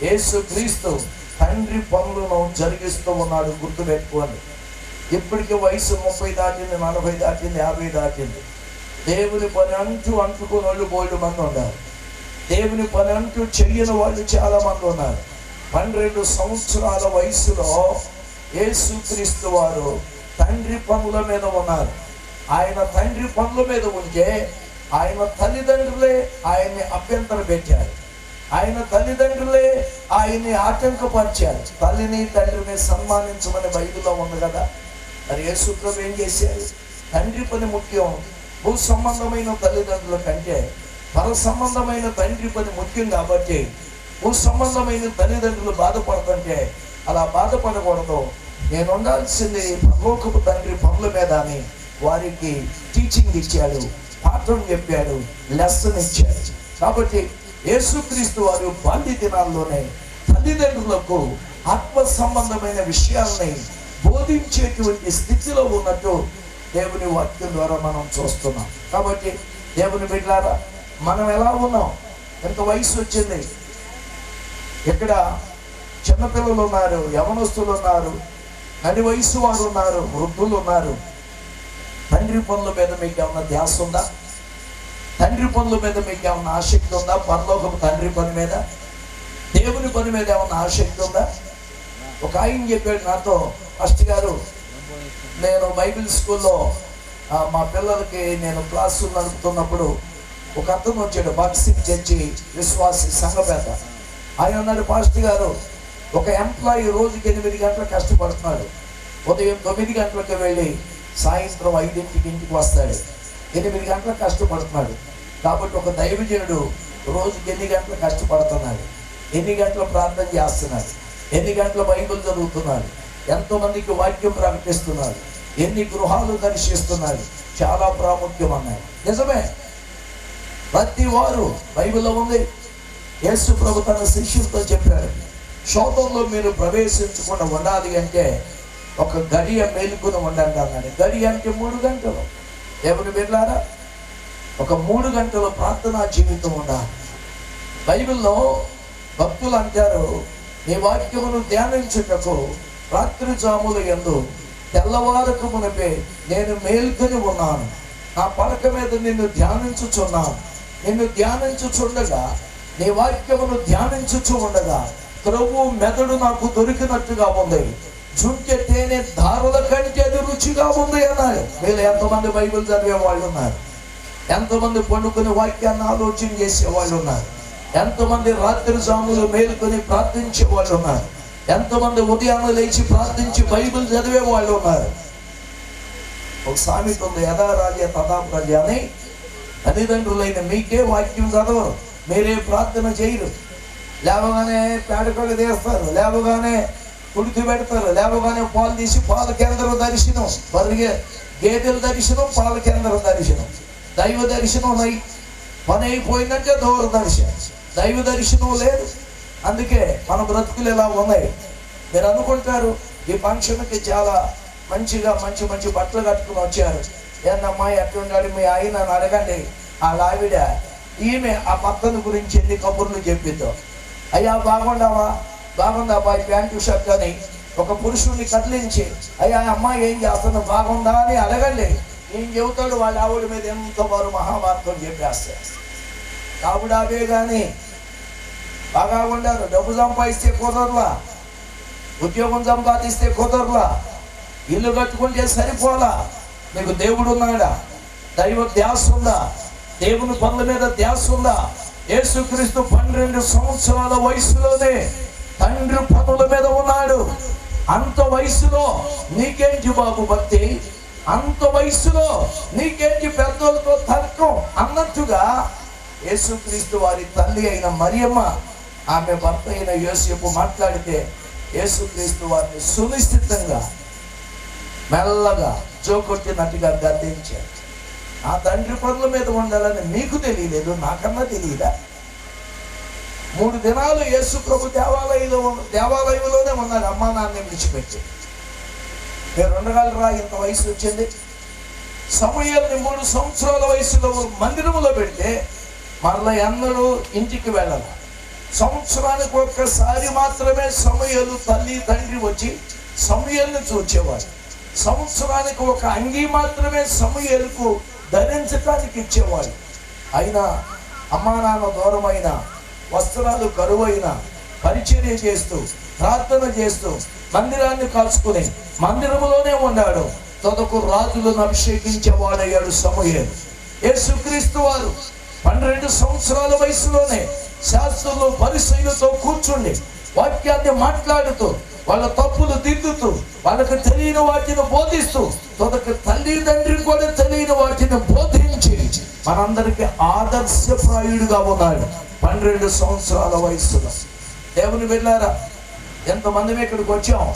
యేసు క్రీస్తు తండ్రి పనులను జరిగిస్తూ ఉన్నాడు. గుర్తుపెట్టుకోండి. ఇప్పటికి వయసు 30 దాటింది, 40 దాటింది, 50 దాటింది. దేవుని పని అంటూ అంటుకుని వాళ్ళు బోల్డ్ మంది ఉన్నారు. దేవుని పని అంటూ చెయ్యని వాళ్ళు చాలా మంది ఉన్నారు. 12 సంవత్సరాల వయసులో యేసుక్రీస్తు వారు తండ్రి పనుల మీద ఉన్నారు. ఆయన తండ్రి పనుల మీద ఉంటే ఆయన తల్లిదండ్రులే ఆయన్ని అభ్యంతర పెట్టారు. ఆయన తల్లిదండ్రులే ఆయన్ని ఆటంకపరిచారు. తల్లిని తండ్రిని సన్మానించమని బైబిల్లో ఉంది కదా. మరి యేసు ప్రభు ఏం చేశారు? తండ్రి పని ముఖ్యం. భూ సంబంధమైన తల్లిదండ్రుల కంటే పర సంబంధమైన తండ్రి పని ముఖ్యం కాబట్టి భూ సంబంధమైన తల్లిదండ్రులు బాధపడుతుంటే అలా బాధపడకూడదు. నేను ఉండాల్సింది పరలోకపు తండ్రి పనుల మీద అని వారికి టీచింగ్ ఇచ్చాడు, పాఠం చెప్పాడు, లెసన్ ఇచ్చాడు. కాబట్టి యేసుక్రీస్తు వారు బాల్య దినాల్లోనే తల్లిదండ్రులకు ఆత్మ సంబంధమైన విషయాల్ని బోధించేటువంటి స్థితిలో ఉన్నట్టు దేవుని వాక్యం ద్వారా మనం చూస్తున్నాం. కాబట్టి దేవుని బిడ్డలారా, మనం ఎలా ఉన్నాం? ఎంత వయసు వచ్చింది? ఇక్కడ చిన్నపిల్లలు ఉన్నారు, యవనస్తులు ఉన్నారు, నడి వయసు వారు ఉన్నారు, వృద్ధులు ఉన్నారు. తండ్రి పనుల మీద మీకు ఏమన్నా ధ్యాస ఉందా? తండ్రి పనుల మీద మీకు ఏమన్నా ఆసక్తి ఉందా? పరలోకపు తండ్రి పని మీద, దేవుని పని మీద ఏమన్నా ఆసక్తి ఉందా? ఒక ఆయన చెప్పాడు నాతో, ఫస్ట్ గారు నేను బైబిల్ స్కూల్లో మా పిల్లలకి నేను క్లాసులు నడుపుతున్నప్పుడు ఒక అతను వచ్చాడు, బాక్సింగ్ చర్చి విశ్వాసి సంఘపేట. ఆయన అన్నాడు, పాస్టర్ గారు ఒక ఎంప్లాయీ రోజుకి 8 గంటలు కష్టపడుతున్నాడు. ఉదయం 9 గంటలకు వెళ్ళి సాయంత్రం 5ంటికి ఇంటికి వస్తాడు. 8 గంటలు కష్టపడుతున్నాడు. కాబట్టి ఒక దైవజనుడు రోజుకి ఎన్ని గంటలు కష్టపడుతున్నాడు, ఎన్ని గంటలు ప్రార్థన చేస్తున్నాడు, ఎన్ని గంటల బైబిల్ చదువుతున్నాడు, ఎంతోమందికి వాక్యం ప్రకటిస్తున్నాడు, ఎన్ని గృహాలు దర్శిస్తున్నాడు, చాలా ప్రాముఖ్యం అన్నాడు. నిజమే, ప్రతి వారు బైబిల్లో ఉంది. యేసు ప్రభు తన శిష్యులతో చెప్పాడు, శోధంలో మీరు ప్రవేశించకుండా ఉండాలి అంటే ఒక గడియ మేలుకుని ఉండండి అన్నాడు. గడియ అంటే 3 గంటలు. దేవుని బిడ్డలారా, ఒక 3 గంటల ప్రార్థనా జీవితం ఉండాలి. బైబిల్లో భక్తులు అంటారు, నీ వాక్యమును ధ్యానించుటకు రాత్రి జాముల యందు తెల్లవారకు మునిపే నేను మేల్కొని ఉన్నాను, నా పడక మీద నిన్ను ధ్యానించుచున్నాను. నిన్ను ధ్యానించుచుండగా, నీ వాక్యమును ధ్యానించుచు ఉండగా త్రవ్వు మెదడు నాకు దొరికినట్టుగా ఉంది, జుంకె తేనె ధారుల కంటే అది రుచిగా ఉంది అన్నాడు. వీళ్ళు ఎంతమంది బైబిల్ చదివే వాళ్ళు ఉన్నారు? ఎంతమంది పండుకొని వాక్యాన్ని ఆలోచన చేసే వాళ్ళు ఉన్నారు? ఎంతమంది రాత్రి జాములు మేలుకొని ప్రార్థించే వాళ్ళు ఉన్నారు? ఎంతమంది ఉదయాన్నే లేచి ప్రార్థించి బైబిల్ చదివే వాళ్ళు ఉన్నారు? ఒక సామెత ఉంది, యథా రాజే తథా ప్రజ అని. తల్లిదండ్రులైన మీకే వాక్యం చదవరు, మీరే ప్రార్థన చేయరు. లేవగానే పేడకళ్ళు తీస్తారు, లేవగానే ఉడికి పెడతారు, లేవగానే పాలు తీసి పాల కేంద్రం దర్శనం, బరిగే గేదెల దర్శనం, పాల కేంద్రం దర్శనం, దైవ దర్శనం నై పని అయిపోయిందంటే దూరదర్శనం, దైవ దర్శనం లేదు. అందుకే మన బ్రతుకులు ఇలా ఉన్నాయి. మీరు అనుకుంటారు ఈ ఫంక్షన్కి చాలా మంచిగా మంచి బట్టలు కట్టుకుని వచ్చారు. ఏందమ్మా ఎట్లుండాడు మీ ఆయన అని అడగండి. ఆ ఆవిడ ఈమె ఆ పక్కన గురించి ఎన్ని కబుర్లు చెప్పిందో. అయ్యా బాగుండావా, బాగుందా బాయ్ ప్యాంటు షర్ట్ అని ఒక పురుషుడిని కదిలించి, అయ్యా అమ్మాయి ఏం చేస్తున్నా బాగుందా అని అడగండి. ఏం చెబుతాడు? వాళ్ళ ఆవిడ మీద ఎంతో వారు మహాభారతం చెప్పేస్తారు. ఆవిడావే కానీ బాగా ఉండారు. డబ్బు సంపాదిస్తే కుదరలా, ఉద్యోగం సంపాదిస్తే కుదరలా, ఇల్లు కట్టుకుంటే సరిపోలా. నీకు దేవుడు ఉన్నాడా? దైవ ధ్యాస ఉందా? దేవుని పనుల మీద ధ్యాస ఉందా? యేసుక్రీస్తు 12 సంవత్సరాల వయసులోనే తండ్రి పనుల మీద ఉన్నాడు. అంత వయసులో నీకేంటి బాబు భక్తి? అంత వయసులో నీకేంటి పెద్దలతో తర్కం అన్నట్టుగా యేసుక్రీస్తు వారి తల్లి అయిన మరియమ్మ, ఆమె భర్త అయిన యోసేపు మాట్లాడితే యేసుక్రీస్తు వారిని సునిశ్చితంగా మెల్లగా జోకొట్టినట్టుగా గద్దించాడు. నా తండ్రి పనుల మీద ఉండాలని మీకు తెలియలేదు, నాకన్నా తెలియదా? 3 దినాలు యేసు ప్రభు దేవాలయంలోనే ఉన్నాడు, అమ్మా నాన్న విడిచిపెట్టి. మీరు ఉండగలరా? ఇంత వయసు వచ్చింది. సమూయేలుని 3 సంవత్సరాల వయసులో మందిరంలో పెడితే మరలా ఎన్నడూ ఇంటికి వెళ్ళాలి. సంవత్సరానికి ఒక్కసారి మాత్రమే సమూయేలు తల్లి తండ్రి వచ్చి సమూయేలుని చూచేవాడు. సంవత్సరానికి ఒక అంగీ మాత్రమే సమూయేలుకు ధరించడానికి ఇచ్చేవాడు. అయినా అమ్మా నాన్న దూరమైన, వస్త్రాలు కరువైన, పరిచర్య చేస్తూ ప్రార్థన చేస్తూ మందిరాన్ని కాల్చుకుని మందిరములోనే ఉన్నాడు. తొదకు రాజులను అభిషేకించేవాడయ్యాడు సమూయేలు. యేసుక్రీస్తు వారు 12 సంవత్సరాల వయసులోనే శాస్త్రులు పరిసయ్యులతో కూర్చుండి వాక్యాన్ని మాట్లాడుతూ వాళ్ళ తప్పులు దిద్దుతూ వాళ్ళకి తెలియని వాటిని బోధిస్తూ తొదకు తల్లి తండ్రి కూడా తెలియని వాటిని బోధించి మనందరికీ ఆదర్శప్రాయుడిగా ఉన్నాడు 12 సంవత్సరాల వయసులో. దేవుని వెళ్ళారా? ఎంతమంది ఇక్కడికి వచ్చాం?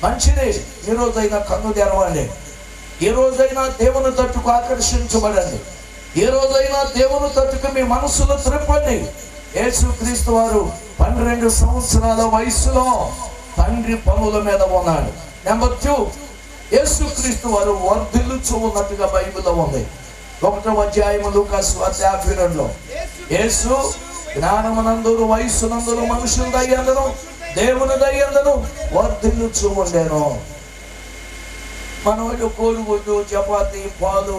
మంచిది. ఈ రోజైనా కన్ను తెరవండి. ఈ రోజైనా దేవుని తట్టుకు ఆకర్షించబడండి. ఏ రోజైనా దేవుని తట్టుకు మీ మనసులో త్రిప్పండి. యేసుక్రీస్తు వారు 12 సంవత్సరాల వయసులో తండ్రి పనుల మీద ఉన్నాడు. నెంబర్ 2, యేసుక్రీస్తు వారు వర్ధిల్లుచూ ఉన్నట్టుగా బైబిల్లో ఉంది. 1వ అధ్యాయము లూకాసు వార్త 52లో యేసు జ్ఞానమునందును వయస్సునందును మనుషుల దయందును దేవుని దయందును వర్ధిల్లుచూ ఉండేను. మనోళ్ళు కోడిగుడ్డు, చపాతి, పాలు,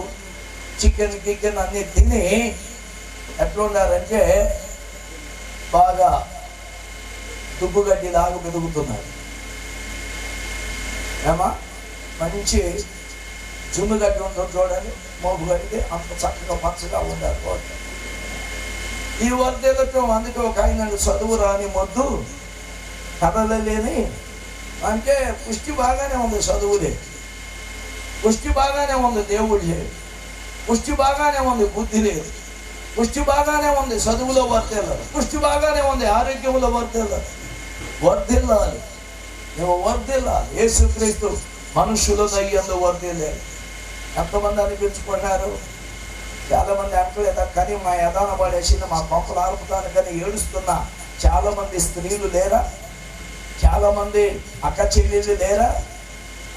చికెన్ అన్ని తిని ఎట్లున్నారంటే బాగా దుబ్బుగడ్డి లాగా పెరుగుతున్నారు. ఏమా మంచి జున్నుగడ్డి ఉంటుంది చూడండి, మోపుగడ్డి అంత చక్కగా పచ్చగా ఉండాలి. ఈ వర్ధేలతో అందుకే ఒక ఆయన చదువు రాని మొద్దు కథలేని అంటే పుష్టి బాగానే ఉంది, చదువులే పుష్టి బాగానే ఉంది, దేవుడు లేదు పుష్టి బాగానే ఉంది, బుద్ధి లేదు పుష్టి బాగానే ఉంది, చదువులో వర్ధిల్లాలి పుష్టి బాగానే ఉంది, ఆరోగ్యంలో వర్ధిల్లాలి నువ్వు వర్ధిల్లాలి. యేసుక్రీస్తు మనుషుల దయ్యంలో వర్ధిల్లాలి. ఎంతమంది అనిపించుకున్నారు? చాలా మంది అంటలేదా? కానీ మా యదాన పడేసింది, మా పంపలు ఆర్పుతాను కానీ ఏడుస్తున్నా చాలా మంది స్త్రీలు లేరా? చాలా మంది అక్క చెల్లెళ్ళు లేరా?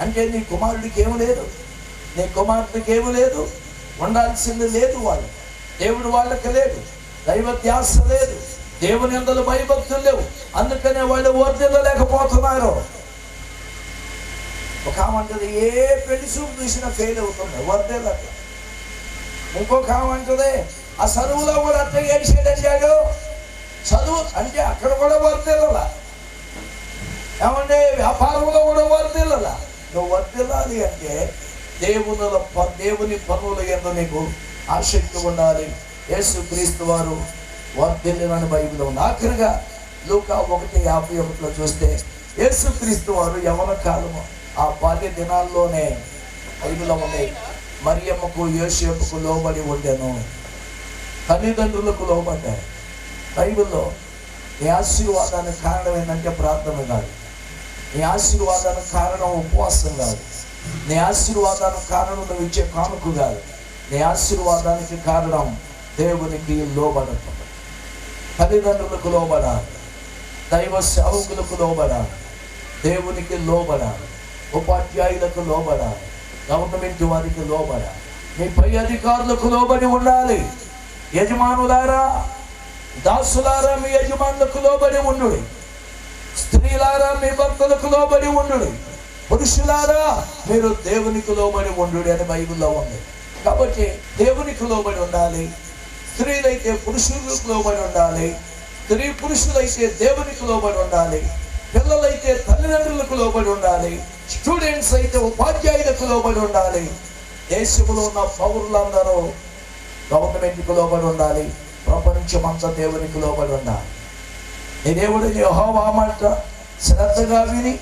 అంటే నీ కుమారుడికి ఏమి లేదు, నీ కుమార్తెకి ఏమి లేదు, ఉండాల్సింది లేదు. వాళ్ళు దేవుడు వాళ్ళకి లేదు, దైవ ధ్యాస లేదు, దేవుని యందు భయభక్తులు లేవు. అందుకనే వాళ్ళు వర్ధిల్లలేకపోతున్నారు. ఒక ఆమంటది ఏ పెళ్లి చూపు చూసినా ఫెయిల్ అవుతుంది, వర్ధిల్లక. ఇంకొక ఆమంటది ఆ చదువులో కూడా అట్లా ఏడిసేటంటాడు. చదువు అంటే అక్కడ కూడా వర్ధిల్ల, ఏమంటే వ్యాపారంలో కూడా వర్ధిల్ల. నువ్వు వర్ధిల్లాలి అంటే దేవుని పనుల యందు నీకు ఆసక్తి ఉండాలి. యేసుక్రీస్తు వారు వర్ధిల్లినని బైబిల్లో ఉంది. ఆఖరిగా లూకా 1:51లో చూస్తే యేసుక్రీస్తు వారు యవన కాలము ఆ బాల్య దినాల్లోనే బైబిల్లో ఉన్నాయి. మరియమ్మకు యోసేపుకు లోబడి ఉండెను, తల్లిదండ్రులకు లోబడ్డారు. బైబిల్లో నీ ఆశీర్వాదానికి కారణం ఏంటంటే ప్రార్థన కాదు, నీ ఆశీర్వాదానికి కారణం ఉపవాసం కాదు, నీ ఆశీర్వాదానికి కారణం నువ్వు ఇచ్చే కానుక కాదు, నీ ఆశీర్వాదానికి కారణం దేవునికి లోబడటం. తల్లిదండ్రులకు లోబడాలి, దైవ సేవకులకు లోబడాలి, దేవునికి లోబడాలి, ఉపాధ్యాయులకు లోబడాలి, గవర్నమెంట్ వారికి లోబడాలి, మీ పై అధికారులకు లోబడి ఉండాలి. యజమానులారా, దాసులారా, మీ యజమానులకు లోబడి ఉండు. స్త్రీలారా, మీ భర్తలకు లోబడి ఉండు. పురుషులారా, మీరు దేవునికి లోబడి ఉండు అని బైబిల్లో ఉంది. కాబట్టి దేవునికి లోబడి ఉండాలి. స్త్రీలైతే పురుషులకు లోబడి ఉండాలి, స్త్రీ పురుషులైతే దేవునికి లోబడి ఉండాలి, పిల్లలైతే తల్లిదండ్రులకు లోబడి ఉండాలి, స్టూడెంట్స్ అయితే ఉపాధ్యాయులకు లోబడి ఉండాలి. దేశంలో ఉన్న పౌరులందరూ గవర్నమెంట్కి లోబడి ఉండాలి, ప్రపంచమంతా దేవునికి లోబడి ఉండాలి. నీ దేవుడు యెహోవా మాట శ్రద్ధగా విని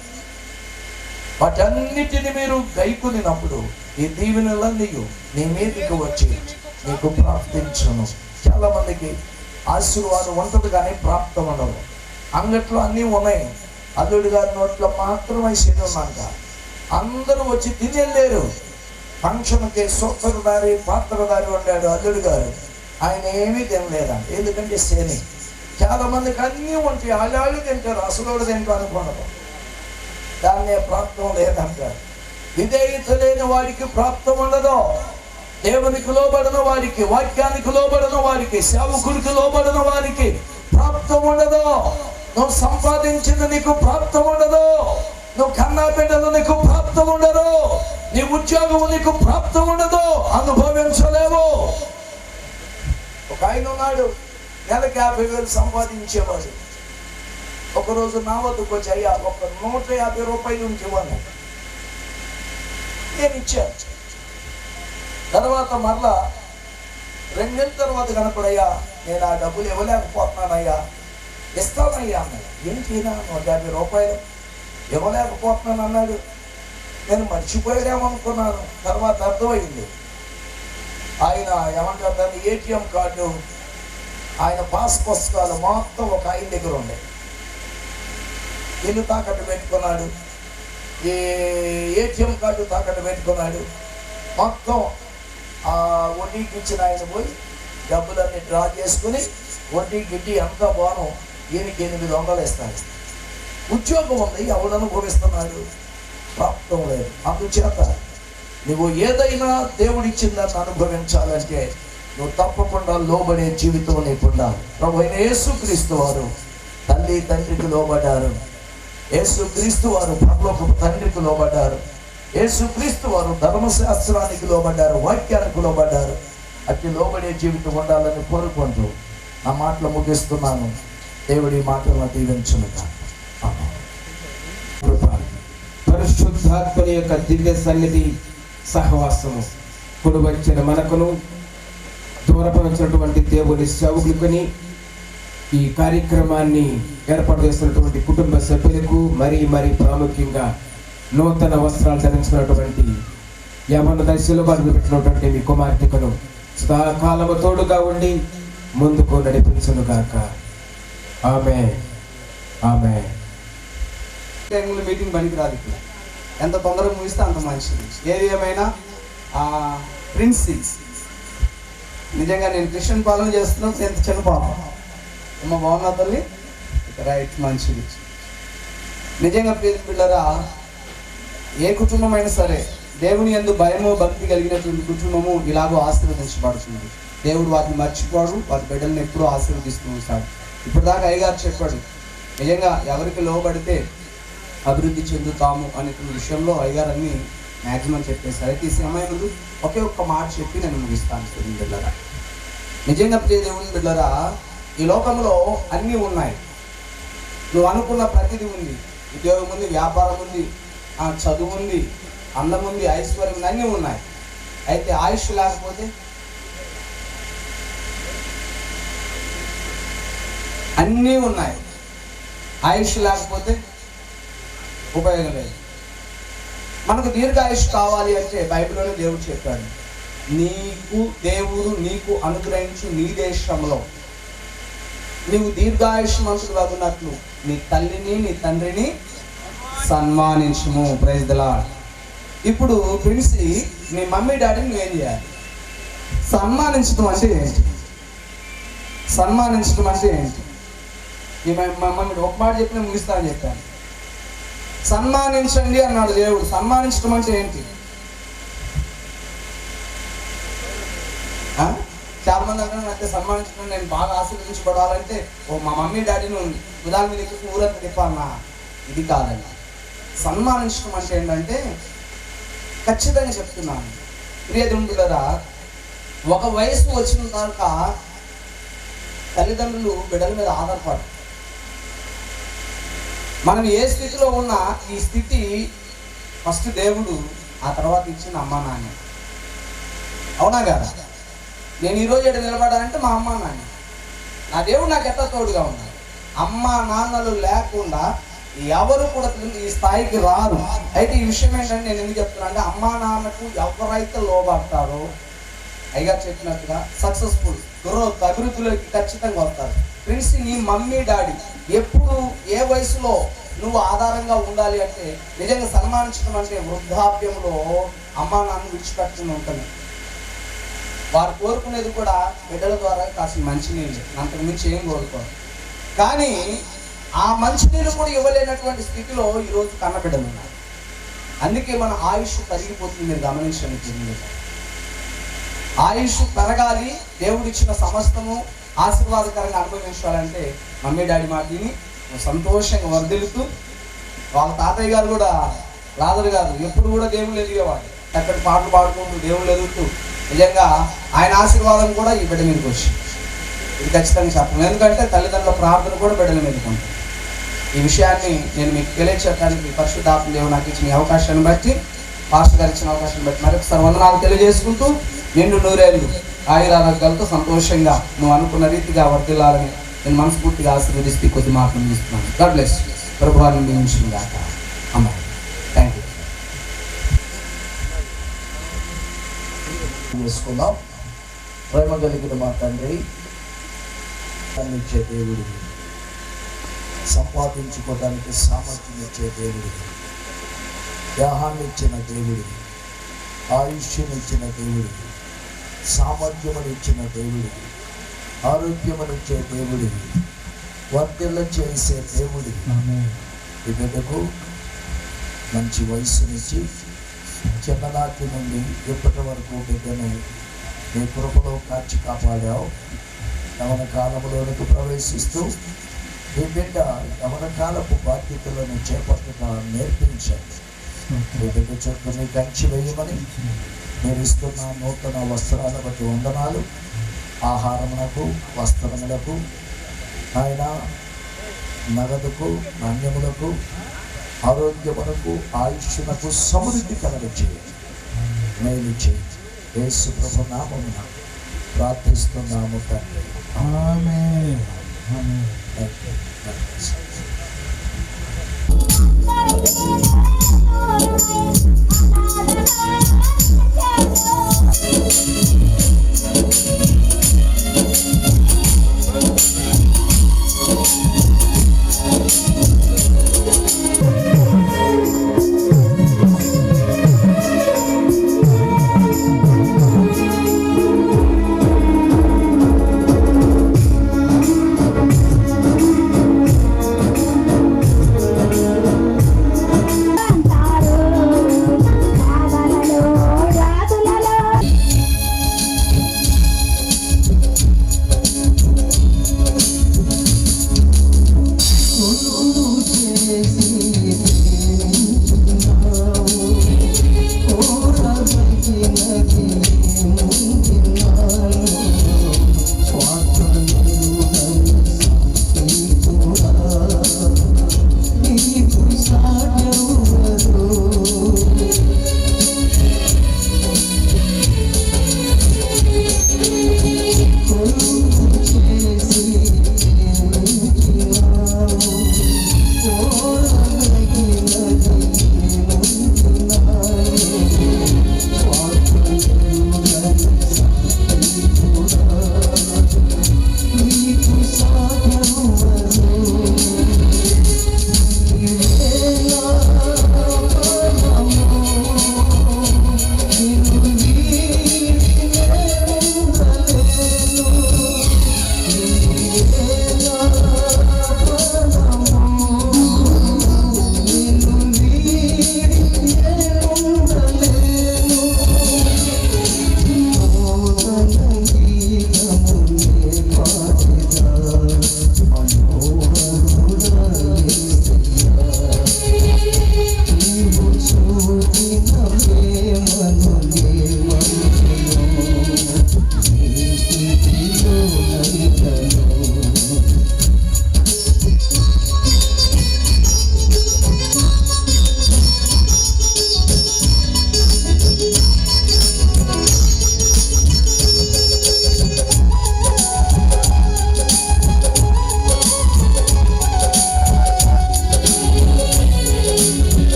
వాటన్నిటిని మీరు గైకొనినప్పుడు ఈ దీవెనలన్నీ నీ మీదకి వచ్చి నీకు ప్రాప్తించను. చాలా మందికి ఆశీర్వాదం ఉంటుంది కానీ ప్రాప్తం ఉండదు. అంగట్లో అన్నీ ఉన్నాయి, అల్లుడి గారి నోట్లో మాత్రమే శని ఉందంట. అందరూ వచ్చి తిని వెళ్ళారు. ఫంక్షన్కి సూత్రధారి పాత్రధారి ఉన్నాడు అల్లుడు గారు, ఆయన ఏమీ తినలేదంట. ఎందుకంటే శని. చాలా మందికి అన్నీ ఉంటాయి, వాళ్ళు తింటారు, అసలు తింటారు అనుకోవడం. దాన్నే ప్రాప్తం లేదంటారు. విధేయత లేని వాడికి ప్రాప్తం ఉండదు. దేవునికి లోబడిన వారికి, వాక్యానికి లోబడిన వారికి, సేవకునికి లోబడిన వారికి ప్రాప్తం ఉండదు. నువ్వు సంపాదించింది నీకు ప్రాప్తం ఉండదు. నువ్వు కన్నా బిడ్డలు నీకు ప్రాప్తం ఉండదు. నీ ఉద్యోగం నీకు ప్రాప్తం ఉండదు, అనుభవించలేవు. ఒక ఆయన ఉన్నాడు, నెలకి 50,000 సంపాదించేవాడు. ఒకరోజు నా వద్దకు వచ్చి, అయ్యా ఒక 150 రూపాయలు ఉంచేవాడు. నేను ఇచ్చాను. తర్వాత మరలా 2 నెలల తర్వాత కనపడయ్యా, నేను ఆ డబ్బులు ఇవ్వలేకపోతున్నానయ్యా, ఇస్తానయ్యా అన్నాడు. ఏంటినా 150 రూపాయలు ఇవ్వలేకపోతున్నాను అన్నాడు. నేను మర్చిపోయాడేమనుకున్నాను. తర్వాత అర్థమైంది, ఆయన ఏమంటారు దాన్ని, ఏటీఎం కార్డు, ఆయన పాస్ పుస్తకాలు మొత్తం ఒక ఆయన దగ్గర ఉండే. ఇల్లు తాకట్టు పెట్టుకున్నాడు, ఈ ఏటీఎం కార్డు తాకట్టు పెట్టుకున్నాడు. మొత్తం ఆ వడ్డీకి ఇచ్చిన ఆయన పోయి డబ్బులన్నీ డ్రా చేసుకుని వడ్డీ గిడ్డీ అంతా బాను ఈయనకి 800 ఇస్తాడు. ఉద్యోగం ఉంది, ఎవడు అనుభవిస్తున్నాడు? ప్రాప్తం లేదు. అందుచేత నువ్వు ఏదైనా దేవుడిచ్చిందని అనుభవించాలంటే నువ్వు తప్పకుండా లోబడే జీవితం లేకుండా. ప్రభు అయిన యేసుక్రీస్తు వారు తల్లి తండ్రికి లోబడ్డారు. యేసుక్రీస్తు వారు పరలోకపు తండ్రికి లోబడ్డారు. యేసుక్రీస్తు వారు ధర్మశాస్త్రానికి లోబడ్డారు, వాక్యానికి లోబడ్డారు. అట్టి లోబడే జీవితం ఉండాలని కోరుకుంటూ నా మాటలు ముగిస్తున్నాను. దేవుడి మాటలను దీవించునుగా. పరిశుద్ధాత్మని యొక్క దివ్య సన్నిధి సహవాసము ఇప్పుడు వచ్చిన మనకును, దూరపరిచినటువంటి దేవుని సేవకులని, ఈ కార్యక్రమాన్ని ఏర్పాటు చేస్తున్నటువంటి కుటుంబ సభ్యులకు, మరీ ప్రాముఖ్యంగా నూతన వస్త్రాలు ధరించినటువంటి యవన దశలో బాధ పెట్టినటువంటి మీ కుమార్తెకును సదాకాలము తోడుగా ఉండి ముందుకు నడిపించునుగాక. ఆమేన్, ఆమేన్. టైంలో మీటింగ్ పనికి రాదు. ఇప్పుడు ఎంత తొందరగా ముగిస్తే అంత మంచిది. ఏది ఏమైనా ప్రిన్సీ నిజంగా నేను క్రిస్టియన్ పాలన చేస్తున్నాను. ఎంత చిన్న పాపం అమ్మ, బాగున్నా తల్లి? రైట్, మంచిది. నిజంగా పిల్లరా, ఏ కుటుంబం అయినా సరే దేవుని యందు భయము భక్తి కలిగినటువంటి కుటుంబము ఇలాగో ఆశీర్వదించబడుతుంది. దేవుడు వాటిని మర్చిపోడు, వారి బిడ్డలను ఎప్పుడూ ఆశీర్వదిస్తూ ఉంటాడు. ఇప్పుడు దాకా అయ్యగారు చెప్పాడు, నిజంగా ఎవరికి లోబడితే అభివృద్ధి చెందుతాము అనే విషయంలో అయ్యగారు అన్ని మ్యాక్సిమం చెప్పేశారు. అయితే ఈ సమయం ముందు ఒకే ఒక్క మాట చెప్పి నేను ముగిస్తాను. బిడ్డలారా, నిజంగా ప్రియ దేవుని బిడ్డలారా, ఈ లోకంలో అన్నీ ఉన్నాయి. నువ్వు అనుకున్న ప్రతిదీ ఉంది. ఉద్యోగం ఉంది, వ్యాపారం ఉంది, చదువు ఉంది, అందం ఉంది, ఐశ్వర్యం ఉంది, అన్నీ ఉన్నాయి. అయితే ఆయుష్ లేకపోతే, అన్నీ ఉన్నాయి, ఆయుష్ లేకపోతే ఉపయోగం లేదు. మనకు దీర్ఘాయుష్ కావాలి అంటే బైబిల్లోనే దేవుడు చెప్పాడు, దేవుడు నీకు అనుగ్రహించు నీ దేశంలో నీవు దీర్ఘాయుష్మంతుడు అగునట్లు నీ తల్లిని నీ తండ్రిని సన్మానించుము. Praise the lord. ఇప్పుడు ప్రిన్సీ, నీ మమ్మీ డాడీని నువ్వేం చేయాలి? సన్మానించడం అంటే ఏంటి? సన్మానించడం అంటే ఏంటి? మా మమ్మీ ఒక మాట చెప్పి నేను ముగిస్తానని చెప్పాను. సన్మానించండి అన్నాడు దేవుడు. సన్మానించడం అంటే ఏంటి? చాలా మంది అంటారు, అంటే సన్మానించడం నేను బాగా ఆశీర్వదించబడాలంటే మా మమ్మీ డాడీని ఉదాహరణ మీద ఎక్కువ ఊరంతా తిప్పాలన్నా, ఇది కాదండి. సన్మానించడం అంటే ఏంటంటే, ఖచ్చితంగా చెప్తున్నాను ప్రియదుండులరా, ఒక వయసు వచ్చిన తర్వాత తల్లిదండ్రులు బిడ్డల మీద ఆధారపడరు. మనం ఏ స్థితిలో ఉన్నా ఈ స్థితి ఫస్ట్ దేవుడు, ఆ తర్వాత ఇచ్చిన అమ్మా నాన్న. అవునా కదా? నేను ఈరోజు ఎక్కడ నిలబడాలంటే మా అమ్మా నాన్న, నా దేవుడు నాకు ఎట్లా తోడుగా ఉన్నాడు. అమ్మా నాన్నలు లేకుండా ఎవరు కూడా ఈ స్థాయికి రారు. అయితే ఈ విషయం ఏంటంటే నేను ఎందుకు చెప్తున్నా అంటే, అమ్మా నాన్నకు ఎవరైతే లోబడతారో అయ్యగారు చెప్పినట్టుగా సక్సెస్ఫుల్ గ్రోత్ అభివృద్ధిలోకి ఖచ్చితంగా వస్తారు. ప్రిన్స్ నీ మమ్మీ డాడీ ఎప్పుడు ఏ వయసులో నువ్వు ఆధారంగా ఉండాలి అంటే నిజంగా సన్మానించడం అంటే వృద్ధాప్యంలో అమ్మా నాన్న విడిచిపెట్టుకుని ఉంటుంది. వారు కోరుకునేది కూడా బిడ్డల ద్వారా కాసిన మంచినీళ్ళు, అంతకు మించి ఏం కోరుకోరు. కానీ ఆ మంచినీళ్ళు కూడా ఇవ్వలేనటువంటి స్థితిలో ఈరోజు కన్నబిడ్డలు ఉన్నారు. అందుకే మన ఆయుష్ తరిగిపోతుంది. మీరు గమనించండి, ఆయుష్ పెరగాలి, దేవుడిచ్చిన సమస్తము ఆశీర్వాదకరంగా అనుభవించాలంటే మమ్మీ డాడీ మాట విని సంతోషంగా వర్ధిల్లుతూ, వాళ్ళ తాతయ్య గారు కూడా లాదరు గారు ఎప్పుడు కూడా దేవుళ్ళు ఎదిగేవాడు. చక్కటి పాటలు పాడుకుంటూ దేవుళ్ళు ఎదుగుతూ నిజంగా ఆయన ఆశీర్వాదం కూడా ఈ బిడ్డ మీదకి వచ్చింది. ఇది ఖచ్చితంగా చెప్పను, ఎందుకంటే తల్లిదండ్రుల ప్రార్థన కూడా బిడ్డల మీదకి ఉంటుంది. ఈ విషయాన్ని నేను మీకు తెలియచేయడానికి పరిశుద్ధాత్మ దేవుడు నాకు ఇచ్చిన అవకాశాన్ని బట్టి, పాస్టర్ గారు ఇచ్చిన అవకాశాన్ని బట్టి మరొకసారి వందనాలు తెలియజేసుకుంటూ, నిండు నూరేళ్ళు ఆయురారోగ్యాలతో సంతోషంగా నువ్వు అనుకున్న రీతిగా వర్ధిల్లాలని నేను మనస్ఫూర్తిగా ఆశీర్వదిస్తూ కొద్ది మాటలు ఇస్తున్నాను. God bless. ప్రభువాన్ని దీవించును గాక. అమ్మ, థ్యాంక్ యూ. చేసుకుందాం. ప్రేమ కలిగిన మా తండ్రి, ఇచ్చే దేవుడివి, సంపాదించుకోవడానికి సామర్థ్యం ఇచ్చే దేవుడివి, దేహాన్ని ఇచ్చిన దేవుడివి, ఆయుష్యమిచ్చిన దేవుడివి, సామర్థ్యమునిచ్చిన దేవుడివి, ఆరోగ్యమునిచ్చే దేవుడివి, వర్ధిల్ల చేసే దేవుడివి. ఈ బిడ్డకు మంచి వయసునిచ్చి చిన్ననాటి నుండి ఇప్పటి వరకు బిడ్డను నీ కృపలో కాచి కాపాడావు. యవన కాలంలోనికి ప్రవేశిస్తూ ఈ బిడ్డ యవన కాలపు బాధ్యతలను చేపట్టగా నేర్పించండి. ఈ బిడ్డ చుట్టూ నీ కంచి వేయమని మీరు ఇస్తున్న నూతన వస్త్రాల బట్టి వందనాలు. ఆహారములకు, వస్త్రములకు, ఆయన నగదుకు, నాణ్యములకు, ఆరోగ్యములకు, ఆయుష్యునకు సమృద్ధి కలగచేయండి, మేలు చేయండి. యేసు ప్రభు నామమున ప్రార్థిస్తున్నాము తండ్రి. ఆమేన్. ఆమేన్.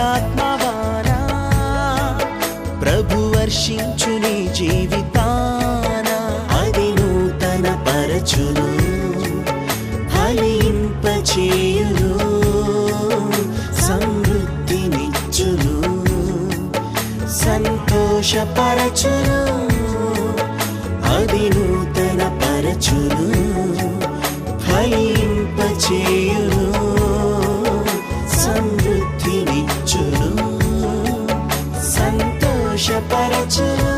పరిశుద్ధాత్మవాన ప్రభు వర్షించు నీ జీవితాన అది నూతన పరచును ఫలింపచేయును సమృద్ధినిచ్చును సంతోషపరచును అది నూతన పరచును ఫలింపచేయును సమృద్ధినిచ్చును సంతోషపరచును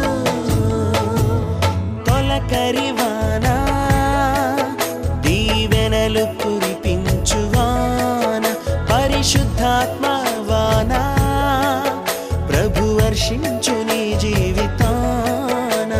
తొలకరివాన దీవెనలు కురిపించువాన పరిశుద్ధాత్మవాన ప్రభు వర్షించు నీ జీవితాన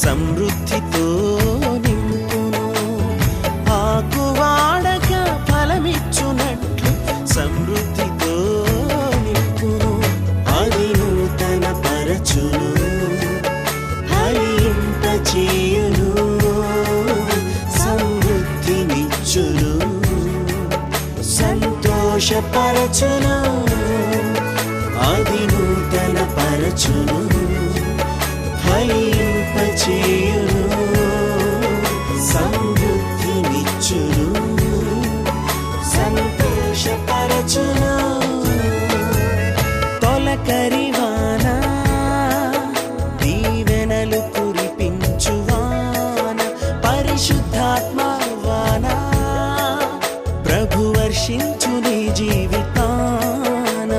సమృద్ధితో నింపును ఆకువాడక ఫలమిచ్చునట్లు సమృద్ధితో నింపును అది నూతన పరచును ఫలింపచేయును సమృద్ధినిచ్చును సంతోషపరచును అది నూతన పరచును ఫలింపచేయును సమృద్ధినిచ్చును సంతోషపరచును తొలకరివాన దీవెనలు కురిపించువాన పరిశుద్ధాత్మవాన ప్రభు వర్షించు నీ జీవితాన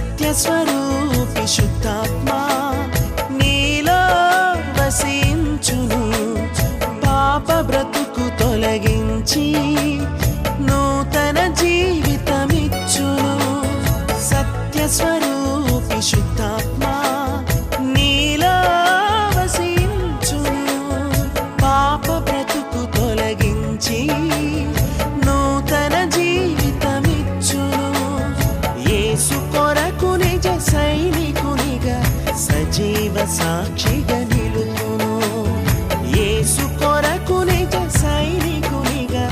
సత్యస్వరూపి శుద్ధాత్మా నీలో వసించును పాప బ్రతుకు తొలగించి నూతన జీవితమిచ్చును సత్యస్వరూపి శుద్ధాత్మా నీలో వసించును పాప బ్రతుకు తొలగించి నూతన జీవితమిచ్చును యేసు కొరకు నిజ సైనికునిగా సజీవ సాక్షిగా నిలుపును యేసు కొరకు నిజ సైనికునిగా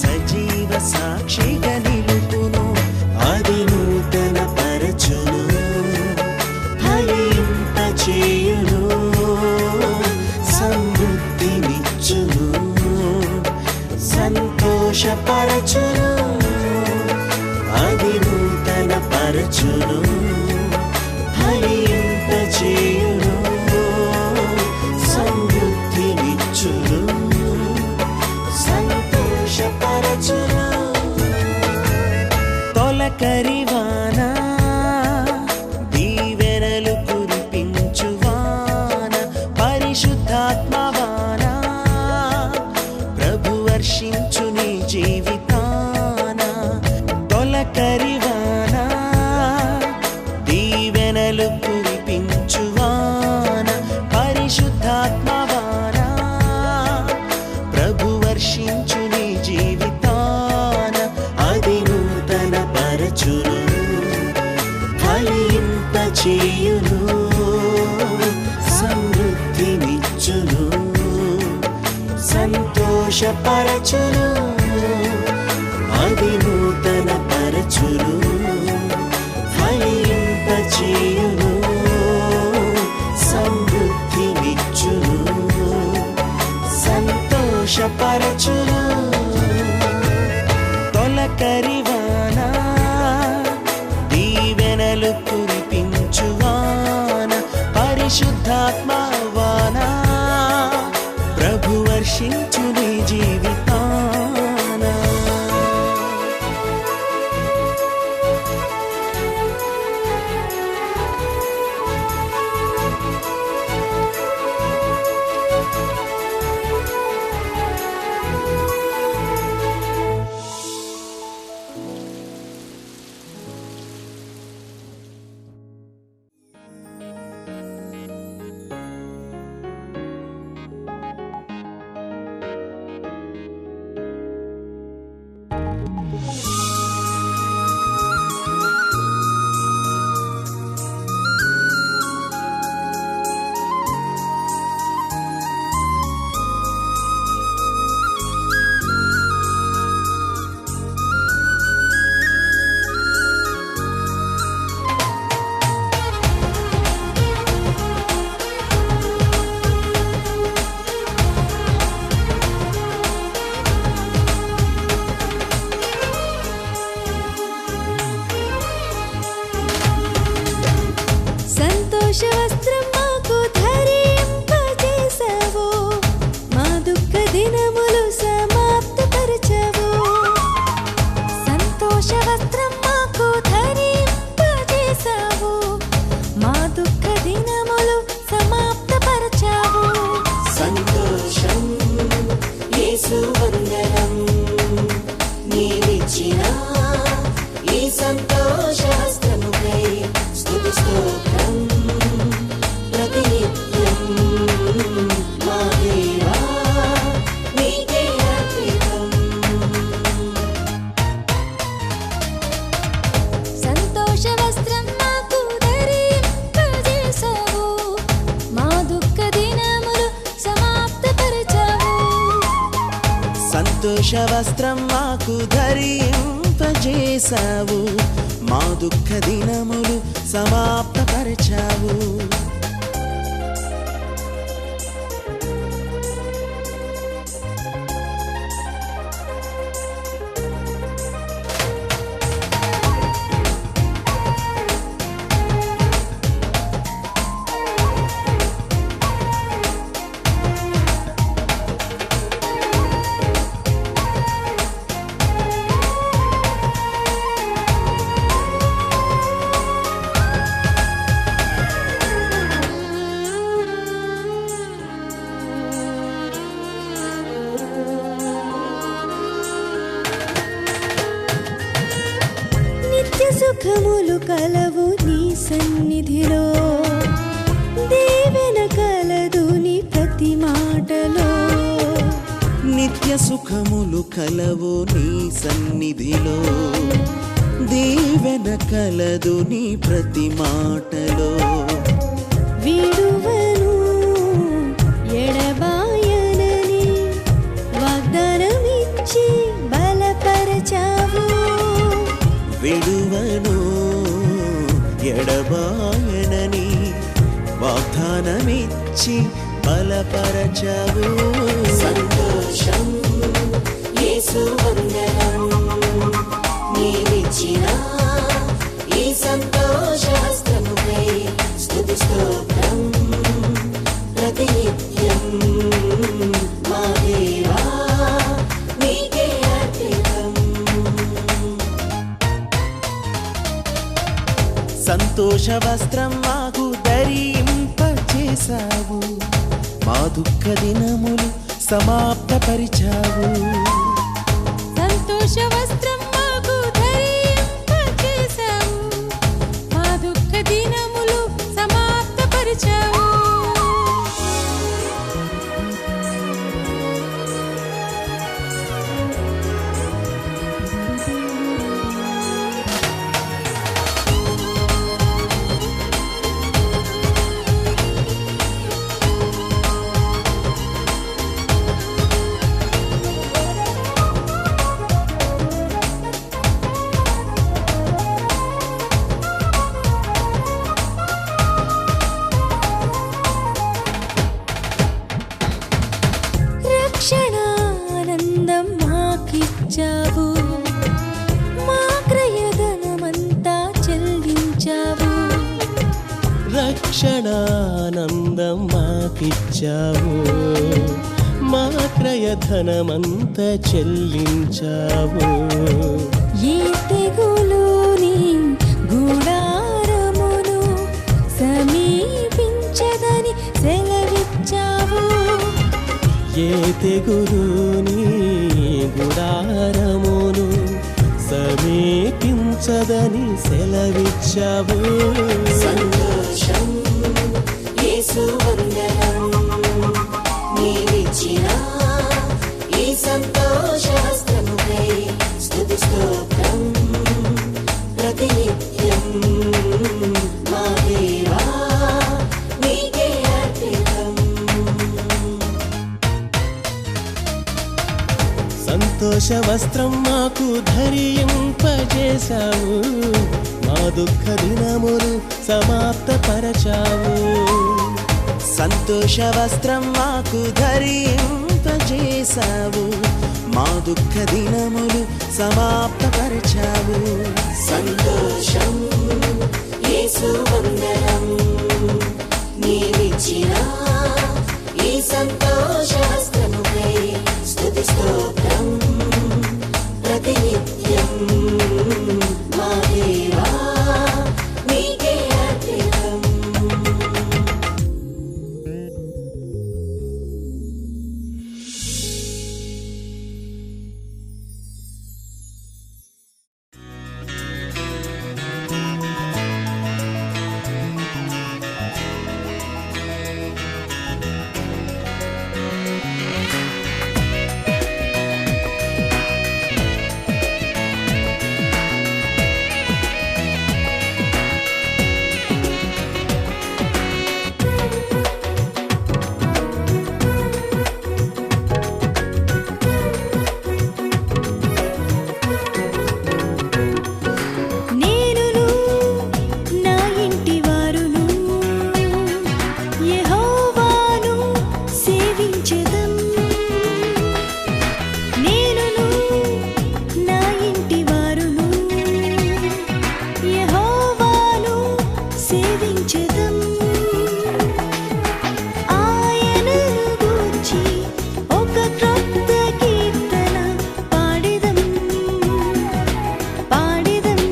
సజీవ సాక్షిగా నిలుపును అది నూతన పరచును ఫలింపచేయును సమృద్ధినిచ్చును సంతోషపరచును అది నూతన పరచును ఫలింపచేయును సమృద్ధినిచ్చును సంతోషపరచును తొలకరివాన దీవెనలు కురిపించువాన పరిశుద్ధాత్మవాన ప్రభు వర్షించు నీ జీవితాన తొలకరివాన చేయును, సమృద్ధినిచ్చును, సంతోషపరచును, అది నూతన పరచును, ఫలింపచేయును, సమృద్ధినిచ్చును, సంతోషపరచును. తొలకరివాన దీవెనలు కురిపించువాన, పరిశుద్ధాత్మవాన ప్రభు వర్షించు నీ జీవితాన. సంతోష వస్త్రం మాకు ధరింపజేసావు, మా దుఃఖ దినములు సమాప్తపరచావు. సంతోష వస్త్రం మాకు ధరింపజేసావు, మా దుఃఖ దినములు సమాప్తపరచావు. సంతోషం యేసు వందనం, నీవిచ్చిన ఈ సంతోష వస్త్రముకై స్తుతి స్తోత్రం ప్రతినిత్యం మా దేవా నీకే అర్పితం. సంతోష వస్త్రం మాకు ధరింపజేసావు, మా దుఃఖ దినములు సమాప్తపరచావు. సంతోష వస్త్రం మాకు ధరింపజేసావు, మా దుఃఖ దినములు సమాప్తపరచావు. నిత్య సుఖములు కలవు నీ సన్నిధిలో, దీవెన కలదు నీ ప్రతి మాటలో. నిత్య సుఖములు కలవు నీ సన్నిధిలో, దీవెన కలదు నీ ప్రతి మాటలో. విడువను ఎడబాయనని వాగ్దానమిచ్చి బలపరచావు. విడువను ఎడబాయనని వాగ్దానమిచ్చి బలపరచవు. సంతోషం యేసు వందనం, నీవిచ్చిన ఈ సంతోష వస్త్రముకై స్తుతి స్తోత్రం ప్రతినిత్యం మా దేవా నీకే అర్పితం. సంతోష వస్త్రం మాకు ధరింపజేసావు, మా దుఃఖ దినములు సమాప్తపరిచావు. సంతోష వస్త్రం మాకు ధరింపజేసావు, మా దుఃఖ దినములు సమాప్తపరచావు. పరిచావు. రక్షణానందం మాకిచ్చావు, మా క్రయధనమంత చెల్లించావు. ఏ తెగులుని గుడారమును సమీపించదని సెలవిచ్చావు. ఏ తెగులుని గుడారమును సమీపించదని సెలవిచ్చావు. సంతోషం యేసు వందనం, నీవిచ్చిన ఈ సంతోష వస్త్రముకై స్తుతి స్తోత్రం ప్రతినిత్యం మా దేవా నీకే అర్పితం. సంతోష వస్త్రం మాకు ధరింపజేశావు, మా దుఃఖ దినములు సమాప్తపరచావు. సంతోష వస్త్రం మాకు ధరింపజేశావు, మా దుఃఖ దినములు సమాప్తపరచావు. సంతోషం యేసు వందనం, నీవిచ్చిన ఈ సంతోష వస్త్రముకై స్తుతి స్తోత్రం ప్రతినిత్యం మా దేవా నీకే అర్పితం. నేనును నా ఇంటి వారును యెహోవాను సేవించెదం. నేనును నా ఇంటి వారును యెహోవాను సేవించెదం. ఆయనను గూర్చి ఒక క్రొత్త కీర్తన పాడెదం. ఆయనను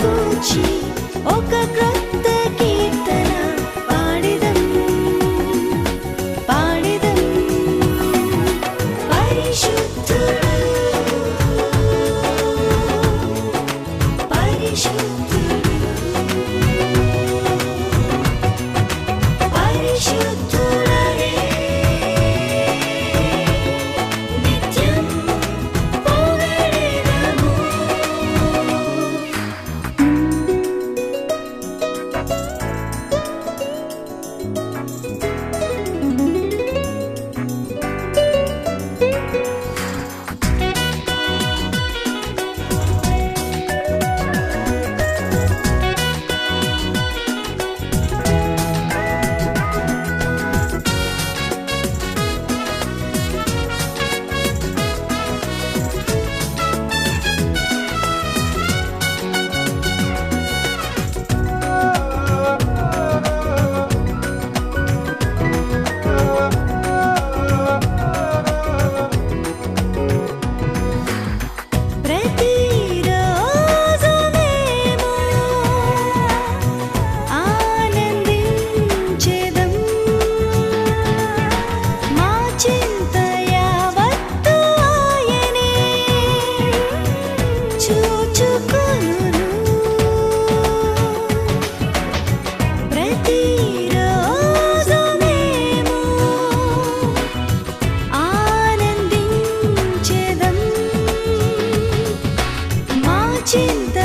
గూర్చి ఒక క్రొత్త కీర్తన పాడెదం. పరిశుద్ధుడు, పరిశుద్ధుడు, పరిశుద్ధుడనే నిత్యం పొగడెదము. ప్రతిరోజు మేము ఆనందించెదం. మా చింత యావత్తు ఆయనే చూచుకొనును. ప్రతిరోజు మేము ఆనందించెదం. మా చింత